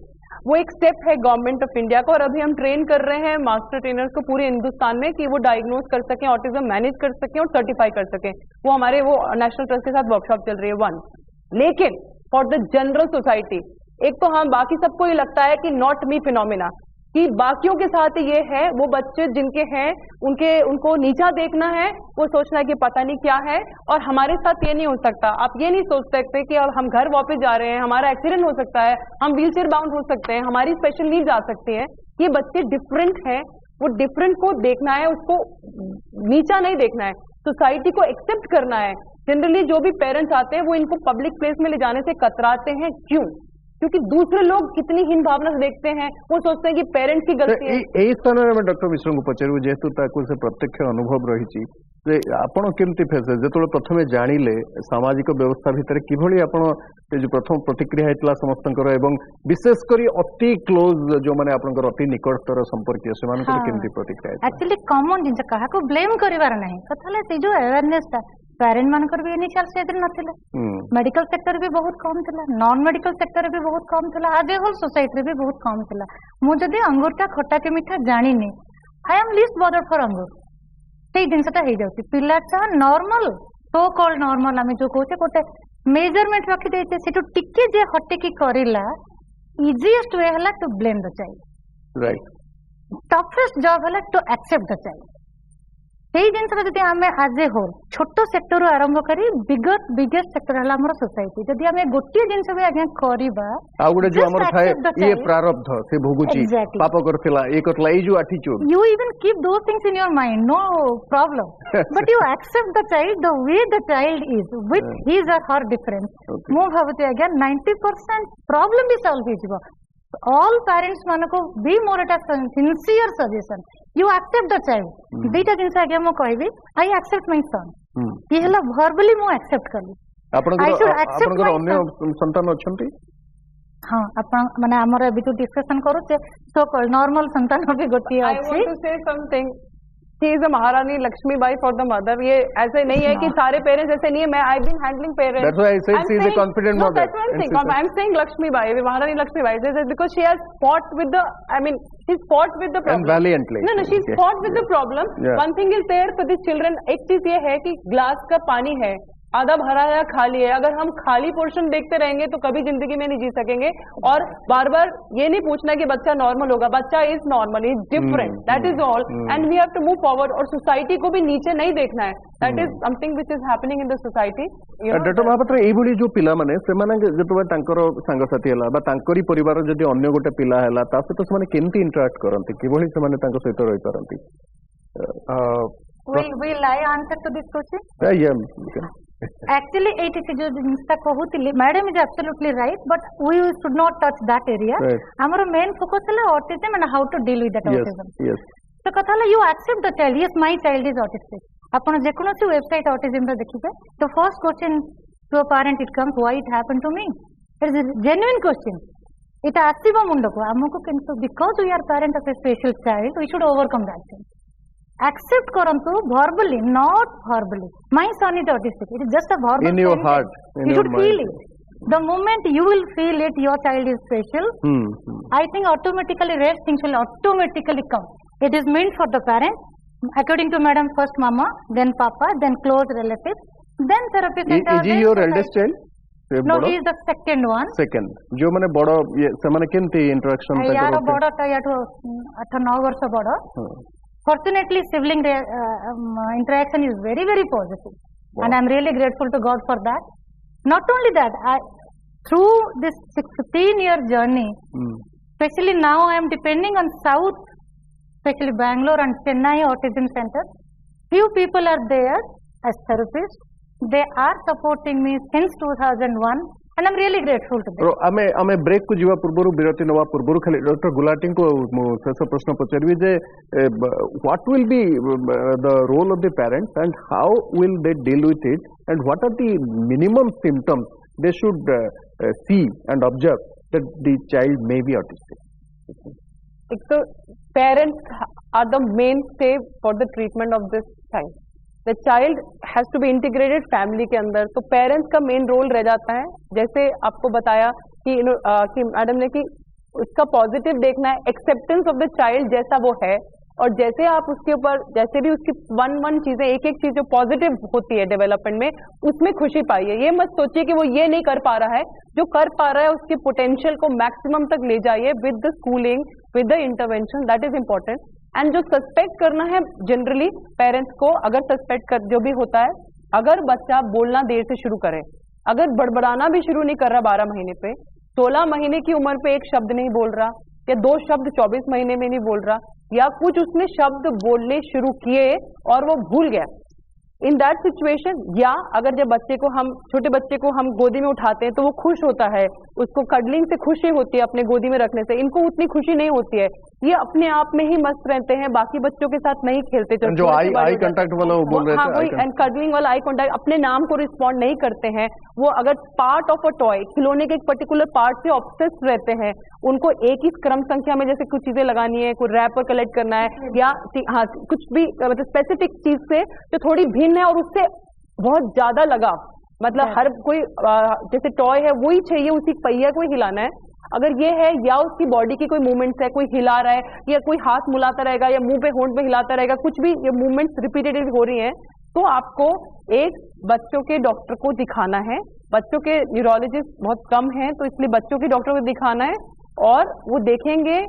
वो एक स्टेप है गवर्नमेंट ऑफ इंडिया का, और अभी हम ट्रेन कर रहे हैं मास्टर ट्रेनर्स को पूरे हिंदुस्तान में कि वो डायग्नोज कर सकें, ऑटिज्म मैनेज कर सकें और सर्टिफाई कर सकें। वो हमारे वो नेशनल ट्रस्ट के साथ वर्कशॉप चल रही है वन। लेकिन फॉर द जनरल सोसाइटी, एक तो हम बाकी सबको ये लगता है कि नॉट मी फिनोमिना, कि बाकियों के साथ ये है, वो बच्चे जिनके हैं उनको नीचा देखना है, वो सोचना है कि पता नहीं क्या है, और हमारे साथ ये नहीं हो सकता। आप ये नहीं सोच सकते कि अब हम घर वापस जा रहे हैं, हमारा एक्सीडेंट हो सकता है, हम व्हील चेयर बाउंड हो सकते हैं, हमारी स्पेशल नीड्स आ सकती है। ये बच्चे डिफरेंट हैं, वो डिफरेंट को देखना है, उसको नीचा नहीं देखना है, सोसाइटी को एक्सेप्ट करना है। जनरली जो भी पेरेंट्स आते हैं वो इनको पब्लिक प्लेस में ले जाने से कतराते हैं। क्यों? क्योंकि दूसरे लोग कितनी हीन भावना से देखते हैं, वो सोचते हैं कि पेरेंट्स की गलती है। यही स्थान में डॉक्टर मिश्र को पचारू, जेहेतु ताकू से प्रत्यक्ष अनुभव रही, आपण केमती फेस जो प्रथम जानिले सामाजिक व्यवस्था भितर किभली आपण जो प्रथम प्रतिक्रिया होता समस्त, एवं विशेषकर अति क्लोज जो माने आपनकर अति निकटतर संपर्कीय से केमती प्रतिक्रिया? एक्चुअली कॉमन जिन कहा को ब्लेम करिवार नहीं, कथले से जो अवेयरनेस था पेरेंट मानकर भी इनिशियल स्टेज रे नथिले, मेडिकल सेक्टर भी बहुत कम थिला, नॉन मेडिकल सेक्टर भी बहुत कम थिला, आज होल सोसाइटी भी बहुत कम थिला। मु जदी अंगूरटा खट्टा के मीठा जानिनी, I am least bother for angoor, से जिनसटा हो जाउची। पिलाटा नॉर्मल सो कॉल्ड नॉर्मल आमे जो कहते गोटे मेजरमेंट रखी देते, सेटू टिके जे हटे की करिला, इजीएस्ट वे हला to blame the child, right. Toughest job हला टू एक्सेप्ट द चाइल्ड। सेही जिनसटा जदी आमे आज ए होल छोटो सेक्टर आरंभ करी बिगेस्ट सेक्टर हला हमर सोसाइटी, जदी आमे गोटिए जिनस भी आगे करिबा, आ गुडे जो हमर थाए ये प्रारब्ध से भोगुची, पाप करथिला, ए करथला, ए जो attitude, you even keep those things in your mind, no problem, but you accept the child the way the child is with his or her difference। मो भाबते आज्ञा 90% प्रॉब्लम भी सॉल्व हो जिवो। all parents मानको be more at a sincere suggestion, you accept the child। दीटा जिनस आज्ञा मो कहबी, I accept my son, ये हला verbally मो accept करली। आपनकर अन्य संतान अछंती? हाँ, अपन माने हमर अभी तो डिस्कशन करू से सो कॉल्ड नॉर्मल संतान भी गोटी I अछि। want to say something. She is a महारानी लक्ष्मीबाई for the mother। ये ऐसे नहीं है कि सारे पेरेंट्स ऐसे नहीं है। मैं I've been handling parents। That's why I said she is a confident mother। That's what I'm saying. I'm saying Lakshmibai, महारानी Lakshmibai, because she has fought with the, I mean, she's fought with the problem। And valiantly। No, she's fought with the problem। One thing is there for the children। एक चीज ये है कि ग्लास का पानी है, आधा भरा है या खाली है, अगर हम खाली पोर्शन देखते रहेंगे तो कभी जिंदगी में नहीं जी सकेंगे। और बार बार ये नहीं पूछना कि बच्चा नॉर्मल होगा, बच्चा is normal, is different, that is all, and we have to move forward. और सोसाइटी को भी नीचे नहीं देखना है, that is something which is happening in the society. Doctor Mahapatra, एभली जो पिला माने सेमाने जेतबे तांकर सांगसाथी हला बा तांकरी परिवार जदी अन्य गोटे पिला हला, ता सहित सेमाने केमती इंटरैक्ट करंती, किभली सेमाने तांको सहित रहि पारंती? will I answer to this question? Yeah, Actually, it is जो जिनसा कहूतिली, madam is absolutely right, but we should not touch that area. हमर मेन फोकस है autism and how to deal with that autism. तो कथा ला you accept the child, yes my child is autistic. अपन जे कोनो वेबसाइट ऑटिज्म रे देखिबे, तो first question to a parent it comes, why it happened to me? It is a genuine question. It आसीबो मुंड को हमको, किंतु because we are parent of a special child, we should overcome that thing. Accept करंतु verbally, not verbally. My son is autistic. It is just a verbal. In your heart, you should feel it. The moment you will feel it, your child is special. I think automatically rest things will automatically come. It is meant for the parent. According to madam, first mama, then papa, then close relatives, then therapy center. Is he your eldest child? No, he is the second one. Second. जो माने बड़ो ये सेमाने केमती इंटरेक्शन तक यार बड़ो तो यार 8-9 वर्ष बड़ो। Fortunately, sibling interaction is very, very positive. Wow. And I'm really grateful to God for that. Not only that, through this 16-year journey, especially now I am depending on South, especially Bangalore and Chennai Autism Center. Few people are there as therapists. They are supporting me since 2001 and I'm really grateful to them. आमे ब्रेक को जीवा पूर्व विरति नवा पूर्व खाली डॉक्टर गुलाटी को शेष प्रश्न पचारि जे what will be the role of the parents and how will they deal with it and what are the minimum symptoms they should see and observe that the child may be autistic. एक तो parents are the mainstay for the treatment of this child. The child has to be integrated family के अंदर, तो पेरेंट्स का मेन रोल रह जाता है. जैसे आपको बताया कि मैडम ने कि उसका पॉजिटिव देखना है, एक्सेप्टेंस ऑफ द चाइल्ड जैसा वो है, और जैसे आप उसके ऊपर जैसे भी उसकी वन चीजें एक चीज जो पॉजिटिव होती है डेवलपमेंट में, उसमें खुशी पाइए. ये मत सोचिए कि वो ये नहीं कर पा रहा है, जो कर पा रहा है उसके पोटेंशियल को मैक्सिमम तक ले जाइए with the schooling, with the intervention. That is important. And जो सस्पेक्ट करना है जनरली पेरेंट्स को, अगर सस्पेक्ट कर जो भी होता है, अगर बच्चा बोलना देर से शुरू करे, अगर बड़बड़ाना भी शुरू नहीं कर रहा 12 महीने पे, 16 महीने की उम्र पे एक शब्द नहीं बोल रहा, या 2 शब्द 24 महीने में नहीं बोल रहा, या कुछ उसने शब्द बोलने शुरू किए और वो भूल गया, इन दैट सिचुएशन, या अगर जब बच्चे को हम छोटे बच्चे को हम गोदी में उठाते हैं तो वो खुश होता है, उसको कडलिंग से खुशी होती है अपने गोदी में रखने से, इनको उतनी खुशी नहीं होती है, ये अपने आप में ही मस्त रहते हैं, बाकी बच्चों के साथ नहीं खेलते. जो आई कांटेक्ट वाला वो बोल रहे थे, वही एंड कडलिंग वाला आई कांटेक्ट, अपने नाम को रिस्पॉन्ड नहीं करते हैं. वो अगर पार्ट ऑफ अ टॉय, खिलौने के एक पर्टिकुलर पार्ट से ऑब्सेस्ड रहते हैं, उनको एक ही क्रम संख्या में जैसे कुछ चीजें लगानी है, कोई रैपर कलेक्ट करना है, या हाँ कुछ भी मतलब स्पेसिफिक चीज से जो थोड़ी भिन्न है और उससे बहुत ज्यादा लगाव, मतलब हर कोई जैसे टॉय है वही चाहिए, उसी पहिया को ही हिलाना है. अगर ये है, या उसकी बॉडी की कोई मूवमेंट्स है, कोई हिला रहा है, या कोई हाथ मुलाता रहेगा, या मुंह पे होंठ पे हिलाता रहेगा, कुछ भी ये मूवमेंट्स रिपीटेडली हो रही हैं, तो आपको एक बच्चों के डॉक्टर को दिखाना है. बच्चों के न्यूरोलॉजिस्ट बहुत कम हैं, तो इसलिए बच्चों के डॉक्टर को दिखाना है, और वो देखेंगे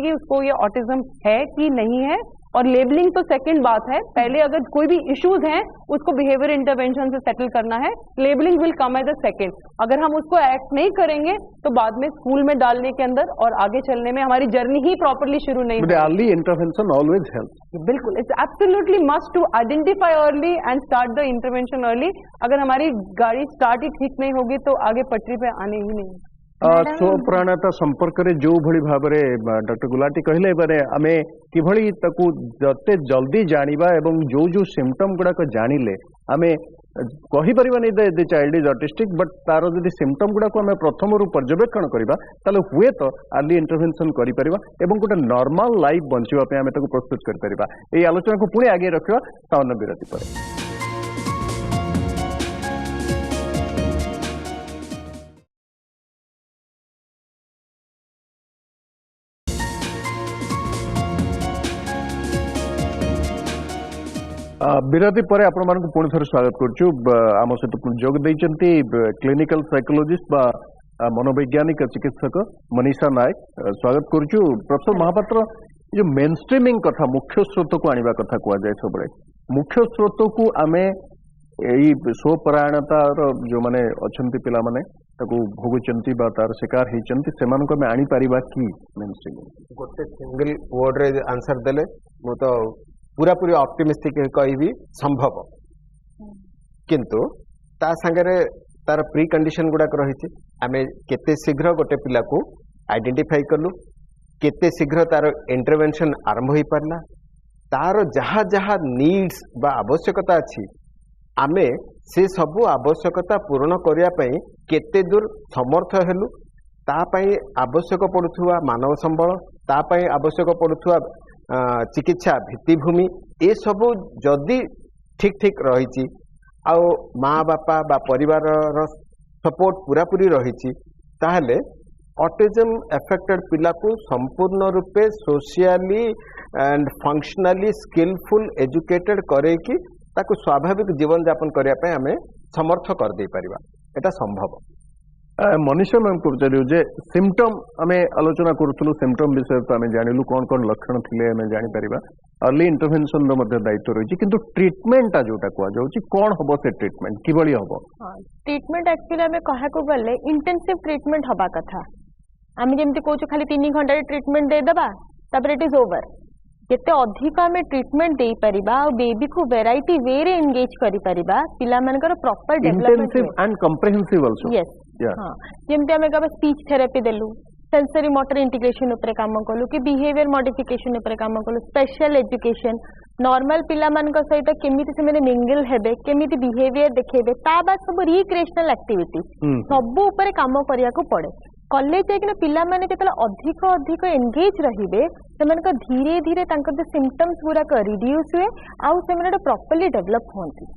कि उसको ये ऑटिज्म है कि नहीं है. और लेबलिंग तो सेकंड बात है, पहले अगर कोई भी इश्यूज हैं उसको बिहेवियर इंटरवेंशन से सेटल करना है, labelling will come as a second. अगर हम उसको एक्ट नहीं करेंगे तो बाद में स्कूल में डालने के अंदर और आगे चलने में हमारी जर्नी ही प्रॉपरली शुरू नहीं होगी. Early intervention always helps. बिल्कुल, it's absolutely must to identify early and start the intervention early. अगर हमारी गाड़ी स्टार्ट ही ठीक नहीं होगी तो आगे पटरी पे आने ही नहीं. स्वप्राणता संपर्क रे जो भली भाबरे डॉक्टर गुलाटी कहले बारे आमे किभली ताकू जते जल्दी जानिबा एवं जो जो सिम्पटम गुडा को जानिले आमे कहि परिबानी the child is autistic, but तार जदि सिम्पटम गुडा को आमे प्रथम रु पर्यवेक्षण करिबा ताले हुए तो अर्ली इंटरवेंशन करि परिबा एवं गोटे नॉर्मल लाइफ बंचिबा पे आमे ताकू प्रस्तुत कर परिबा. एई आलोचना को पुणी आगे रखिबा सावन्न विरति पर. विरति पर आपण मानक पुणी थोर स्वागत करछु. आम सहित जोग देइचंती क्लिनिकल साइकोलॉजिस्ट बा मनोवैज्ञानिक चिकित्सक मनीषा नायक. स्वागत करछु. प्रोफेसर महापात्र, जो मेन स्ट्रीमिंग कथा मुख्य स्रोत को आनिबा कथा कुआ जाय, सब मुख्य स्रोत को आमे एई स्वपरायणतार जो माने अछंती पिला माने ताकू भोगुचंती बा तार शिकार हेचंती सेमान को आमे आनी परिबा की मेन स्ट्रीमिंग. गोटे सिंगल वर्ड रे आंसर देले मो तो पूरा पूरी ऑप्टिमिस्टिक कहबी संभव, किंतु ता संगे तार प्री कंडीशन गुड़ाक रही. आमे केते शीघ्र गोटे पिला को आइडेंटिफाई कलु, केते शीघ्र तार इंटरवेंशन आरंभ हो पारला, तार जहा जहा नीड्स बा आवश्यकता अच्छी आमे से सबु आवश्यकता पूर्ण करिया पई केते दूर समर्थ हेलु, ता पई आवश्यक पड़ुथुवा मानव संबल, ता पई आवश्यक पड़ुथुवा चिकित्सा भित्तिभूमि, ए सबु जदि ठीक ठीक रही आउ माँ बापा बा परिवार सपोर्ट पूरा पूरी रही ताहले ऑटिज्म एफेक्टेड पिला को संपूर्ण रूपे socially and functionally skilful educated करे कि ताको स्वाभाविक जीवन यापन करने पे हमें समर्थ कर दे परिबा. एटा संभव. मनीषा मैम को पचारू जे सिम्पटम आम आलोचना करूँ, सिम्पटम विषय तो आम जानिलु कौन कौन लक्षण थे आम जापर. अर्ली इंटरवेंशन दायित्व रही, किंतु ट्रीटमेंटा जोटा कहुच्छी कौन हम से ट्रीटमेंट किभली हम? ट्रीटमेंट एक्चुअली आम कहूँ गले इंटेंसिव ट्रीटमेंट हवा कथा. आम जमी कहूँ खाली 3 घंटा ट्रीटमेंट देदेबा तापर इट इज ओवर. जिते अधिक आम ट्रीटमेंट दे परिबा और बेबी को वेराइटी वे रे एंगेज करि परिबा, पिला मानकर proper development intensive and comprehensive also. Yes, Yeah. हाँ जमती आम कब स्पीच थेरापी देलु सेंसरी मोटर इंटीग्रेशन उपरे काम कलु कि बिहेवियर मॉडिफिकेशन उपरे काम कलु स्पेशल एजुकेशन नॉर्मल पिला मान सहित केमिति से माने मिंगल हेबे केमिति बिहेवियर देखेबे ता बाद सब रिक्रिएशनल एक्टिविटी सब उपरे काम करिया को पड़े कॉलेज जाइकिना पिला माने केतला अधिक अधिक एंगेज रहिबे सेमानका धीरे धीरे तांकर जो सिम्पटम्स पूरा का रिड्यूस हुए आउ सेमाने प्रॉपर्ली डेवलप होंती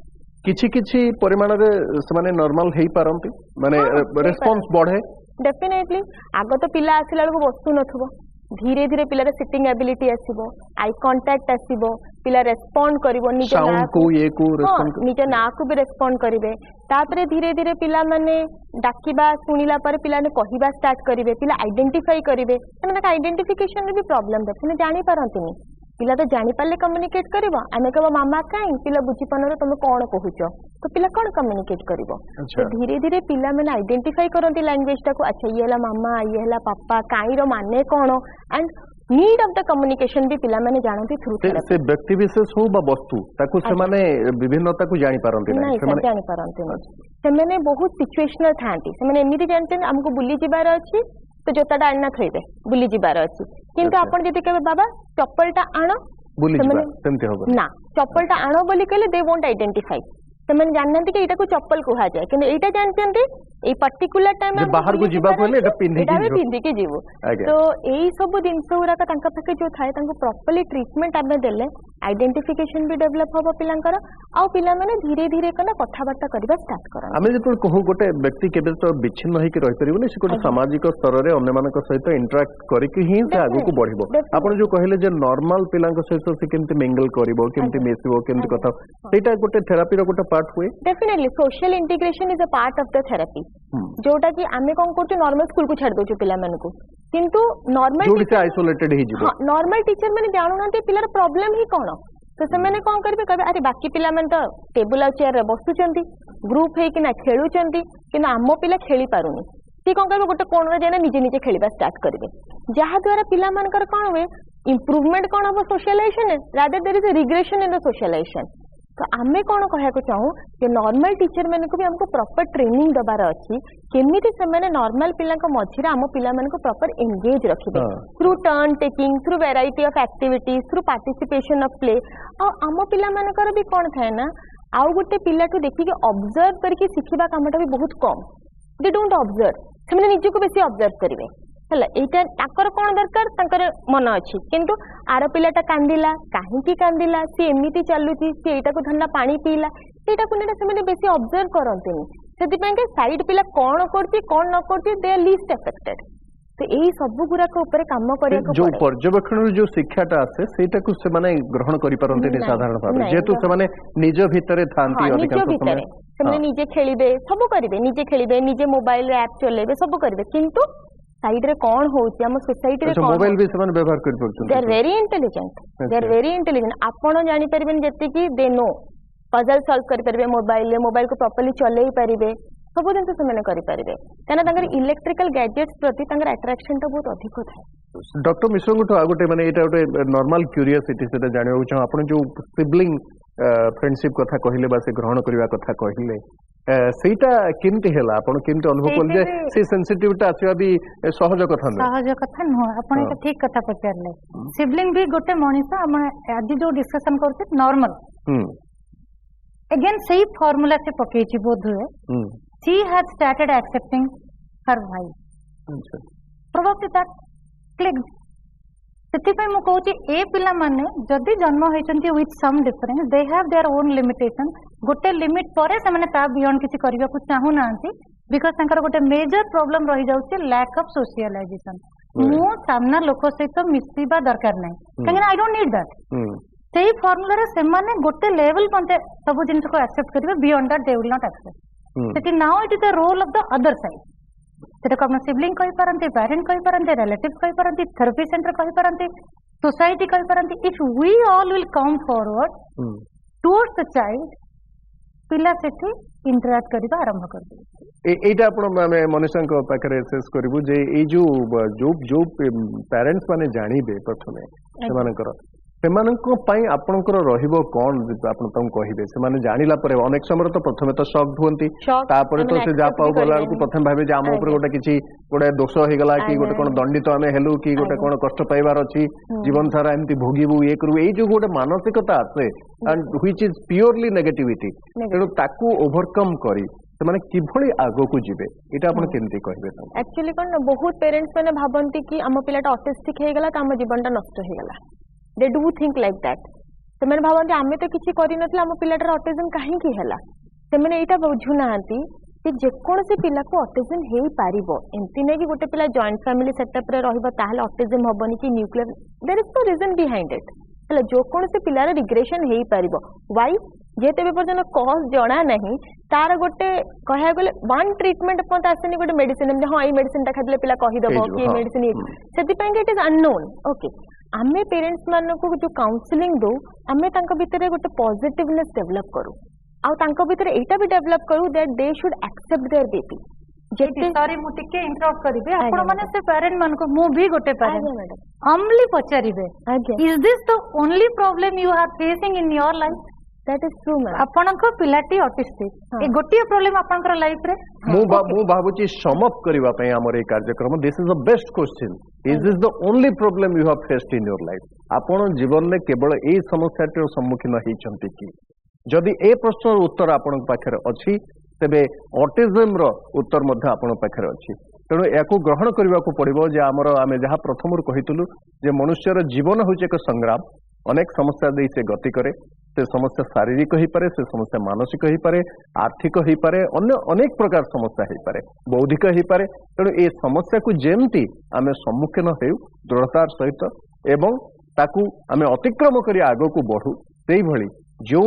किछि परिमाण रे सेमाने नॉर्मल हेई पारंती माने रिस्पांस बढ़े डेफिनेटली आग तो पिला आसिला बेलू बसु नथबो धीरे धीरे पिलार सिटिंग एबिलिटी आसीबो आई कांटेक्ट आसीबो पिला रेस्पोंड करिवो निज ना को ये को रेस्पोंड निज ना को भी रेस्पोंड करिवे तापरे धीरे धीरे पिला माने डाकिबा सुनिला पर पिला ने कहिबा स्टार्ट करिवे पिला आइडेंटिफाई करिवे माने आइडेंटिफिकेशन रे भी प्रॉब्लम देखने जानि पारंतिनी पिला तो जानि पाले कम्युनिकेट करिवो आमे कहबो मामा काई पिला बुझी पनरो तुम कोन कहूचो तो पिला कोन कम्युनिकेट करिवो तो धीरे धीरे पिला माने आइडेंटिफाई करंती लैंग्वेज टाको अच्छा ये हला मामा ये हला पापा काई रो माने cone and need of the communication भी पिला माने जानती थ्रू से व्यक्ति विशेष हो बा वस्तु ताको से माने विभिन्नता को जानि पारंती नहीं से जानि पारंती नहीं से माने बहुत सिचुएशनल थांती से माने एमिति जानते हमको बुली जिबार अछि तो जोताटा आना थइबे बुली जिबार अछि किंतु आपण जति कहबे बाबा चप्पलटा आनो बुली जिबा सेमते होबो ना चप्पलटा आनो बोली कहले दे वोंट आइडेंटिफाई से माने जाननती कि एटा को चप्पल कहा जाय किंतु एटा जानचंती ए पर्टिकुलर टाइम में बाहर को जिबा कहले एटा पिंधी के जीवो तो एई सब जिंस गुरा का तांका पाखे जो थाए तांको प्रॉपर्ली ट्रीटमेंट आमे देले आइडेंटिफिकेशन भी डेवलप होबो पिलांकर आ पिला माने धीरे धीरे कना कथा बार्ता करबा स्टार्ट करन आमे जेतो कहू गोटे व्यक्ति केबे तो विच्छिन्न होई के रहि परिबो से गोटे सामाजिक स्तर रे अन्य मानक सहित इंटरैक्ट करि कि ही से आगु को बढ़िबो आपण जो कहले जे नॉर्मल पिलांक सहित से केमति मिंगल करिवो केमति मिसिवो केमति कथा सेटा गोटे थेरापी रो गोटे पार्ट हुए definitely social integration is a part of the therapy जोटा कि आमे कोन करछु नॉर्मल स्कूल को छाड़ दोछु पिला मानकु किंतु नॉर्मल जोडी से आइसोलेटेड ही जिवो नॉर्मल टीचर माने जानु नते पिलार प्रॉब्लम ही कोन तो से माने कोन करबे कहबे अरे बाकी पिला मन तो टेबल और चेयर रे बसुचंती ग्रुप हे कि ना खेलुचंती कि ना आमो पिला खेली पारुनी ती कोन करबे गोटे कोन रे जेना निजे निजे खेलिबा स्टार्ट करबे जहा द्वारा पिला मानकर कोन होवे इंप्रूवमेंट कोन हो socialisation rather there is a regression in the socialisation तो आमे कौन कहया चाहूँ कि नॉर्मल टीचर मैंने भी हमको प्रॉपर ट्रेनिंग दबार अच्छी केमिति से मैंने नॉर्मल पिला मझे आम पिला प्रॉपर एंगेज रखिबे through turn taking through variety of activities through participation of play आम पिला मानकर भी कौन थाए ना आउ गोटे पिलाठू देखिके ऑब्जर्व करके शिखिबा कामटा भी बहुत कम दे डोंट ऑब्जर्व से निजको बेसी ऑब्जर्व करेंगे है एटा ताकर कौन दरकार ताकर मन अच्छी किंतु आर पिलाटा कांदिला काहेकि कांदिला सी एमिति चलुची सी एटा को धन्ना पानी पीला एटा को नेटा से बेसी ऑब्जर्व करंतनी सेति पय के साइड पिला कौन करती कौन न करती दे आर लीस्ट अफेक्टेड तो एही सब गुरा को ऊपर काम करिया को जो पर्यवेक्षण जो शिक्षाटा आसे सेटा को से माने ग्रहण करि परंते नि साधारण भाव जेतु से माने निज भितरे थांती अधिकांश समय से माने निजे खेलिबे सब करिवे निजे खेलिबे निजे मोबाइल रे ऐप चलेबे सब करिवे किंतु साइड रे कौन होची हम सोसाइटी रे मोबाइल भी समान व्यवहार कर परछन दे आर वेरी इंटेलिजेंट आपण जानि परबेन जति कि दे नो पजल सॉल्व कर परबे मोबाइल को प्रॉपर्ली चलै परिबे सब दिन से मैंने करि परिबे कना तांगर इलेक्ट्रिकल गैजेट्स प्रति तांगर अट्रैक्शन तो बहुत अधिक थाए डॉक्टर मिश्र गोटे आ गोटे माने एटा गोटे नॉर्मल क्यूरियोसिटी से जानिबा चाहू आपण जो सिबलिंग फ्रेंडशिप कथा कहिले बा से ग्रहण करबा कथा कहिले सेटा केमती हैला आपण केमती अनुभव कल जे से सेंसिटिविटी आसीबा भी सहज कथा न आपण एटा ठीक कथा पचारले सिबलिंग भी गोटे मनिष आज जो डिस्कशन करते नॉर्मल अगेन सही फार्मूला से पकेची बोध हुए शी हैज स्टार्टेड एक्सेप्टिंग हर भाई प्रोबब्ली दैट क्लिक सेतिपय मु कहूची ए पिला माने जदि जन्म होइचंती with some difference they have their own limitation गोटे लिमिट परे से माने ता बियॉन्ड किछि करिया को चाहू नांती बिकॉज़ तांकर गोटे मेजर प्रॉब्लम रहि जाउची लैक ऑफ सोशलाइजेशन मु सामना लोक सहित मिसिबा दरकार नै काहे आई डोंट नीड दैट सेही फार्मूला रे से माने गोटे लेवल पन्ते सब जिंस को एक्सेप्ट करिवे beyond that they will not accept सेति now it is the role of the other side सेटा को अपना सिबलिंग कहि परंते पेरेंट कहि परंते रिलेटिव कहि परंते थेरेपी सेंटर कहि परंते सोसाइटी कहि परंते if we all will come forward towards the child पिला सेठी इंटरैक्ट करबा आरंभ कर दे एटा आपण मनुष्य पाखरे एसेस करिवु जे ए जो पेरेंट्स माने जानिबे प्रथमे सेमानकर ସେମାନଙ୍କ ପାଇଁ ଆପଣଙ୍କର ରହିବ କଣ ଆପଣ ତାଙ୍କୁ କହିବେ? ସେମାନେ ଜାଣିଲା ପରେ ଅନେକ ସମୟରେ ତ ପ୍ରଥମେ ତ ସକ୍ ହୁଅନ୍ତି, ତାପରେ ତ ସେ ଯାହା ପାଉ ଗଲା ବେଳକୁ ପ୍ରଥମେ ଭାବେ ଯେ ଆମ ଉପରେ ଗୋଟେ ଦୋଷ ହେଇଗଲା କି ଗୋଟେ କଣ ଦଣ୍ଡିତ ଆମେ ହେଲୁ କି ଗୋଟେ କଣ କଷ୍ଟ ପାଇବାର ଅଛି, ଜୀବନ ସାରା ଏମିତି ଭୋଗିବୁ ଇଏ କରିବୁ, ଏଇ ଯୋଉ ଗୋଟେ ମାନସିକତା ଆସେ and which is purely negativity. ତେଣୁ ତାକୁ ଓଭରକମ୍ କରି ସେମାନେ କିଭଳି ଆଗକୁ ଯିବେ ଏଇଟା ଆପଣ କେମିତି କହିବେ? एक्चुअली कौन बहुत पेरेंट्स मैंने भावती कि आम पिलाटा ऑटिस्टिक होगला तो आम जीवन टा नष्ट होगला, they do think like that. से भावती आम तो किसी करम पिलाटार ऑटिज्म कहीं है, से बुझुना कि जेकोसी पिला को ऑटिज्म हो पार, एमती नहीं कि गोटे पिला जॉइंट फैमिली सेटअप रे रहिबो ऑटिज्म हबनी कि nuclear, there is no reason behind it. हला जो कोनसे पिलार रिग्रेशन हो पारिबो व्हाई जेते पर्यटन कज जना नहीं, तार गोटे कह गले वन ट्रीटमेंट पर्यंत आसेनी गोटे मेडिसिन, हाँ ये मेडिसिन टा खाइले पिला कहीदेव कि मेडिसिन से इट इज अननोन। ओके, आमे पेरेंट्स मानक जो काउंसलिंग दो आमे तांको भितर गोटे पॉजिटिवनेस डेवलप करू, आउ तांको भितर एटा भी डेवलप करू that they should accept their baby. Sorry मु टिके इंटरप्ट करिवे, आपण माने से पेरेंट मान को मु भी गोटे पेरेंट हमली पचारिवे, is this the only problem you are facing in your life? That is true ma'am. आपनको पिलाटी ऑटिस्टिक ए गोटिए प्रॉब्लम आपनकर लाइफ रे मु भाबुची सम अप करबा पई हमर ए कार्यक्रम this is the best question, is this the only problem you have faced in your life? आपण जीवन में केवल ए समस्याटर सम्मुखीन होइचंती कि? जदि ए प्रश्नर उत्तर आपन पाखरे अछि तेबे ऑटिज्म रो उत्तर मध्य आपन पाखरे अछि। तेणु याकू ग्रहण करने को पड़ो जे आमर आम जहाँ प्रथम कहीलु जे मनुष्यर जीवन हूँ एक संग्राम, अनेक समस्या दे से गति करे, से समस्या शारीरिक हो पारे, से समस्या मानसिक हो पारे, आर्थिक हो पारे, अन्य अनेक प्रकार समस्या हो पारे, बौद्धिक हो पारे। तेणु ए समस्या को जेमती आम सम्मुखीन हो दृढ़तार सहित एवं ताकू आम अतिक्रम कर आग को बढ़ू, से भली जो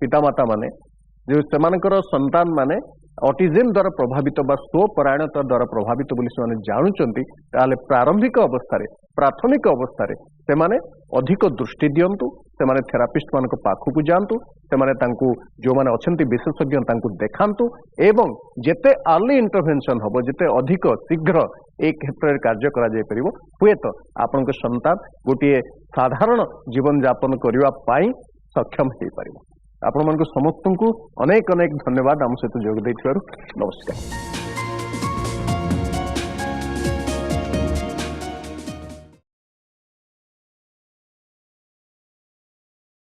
पितामाता माने जो सेमानकर संतान माने ऑटिज्म द्वारा प्रभावित बा स्वपरायणता द्वारा प्रभावित बोली से जानुचंती, ताले प्रारंभिक अवस्था प्राथमिक अवस्था सेमाने अधिक दृष्टि दियंतु, सेमाने थेरापिस्ट मान पाखक जातु, सेमाने तांकु जो माने अछंती विशेषज्ञ तांकु देखांतु एवं जेते अर्ली इंटरवेंशन हबो, जेते अधिक शीघ्र एक क्षेत्र में कार्य करा जाय परिबो, हुए तो आपनक संतान गोटिए साधारण जीवन यापन करबा पई सक्षम हो पारिबो। आपण मानक समस्त को अनेक अनेक धन्यवाद आम सहित जोग देथिबारु। नमस्कार।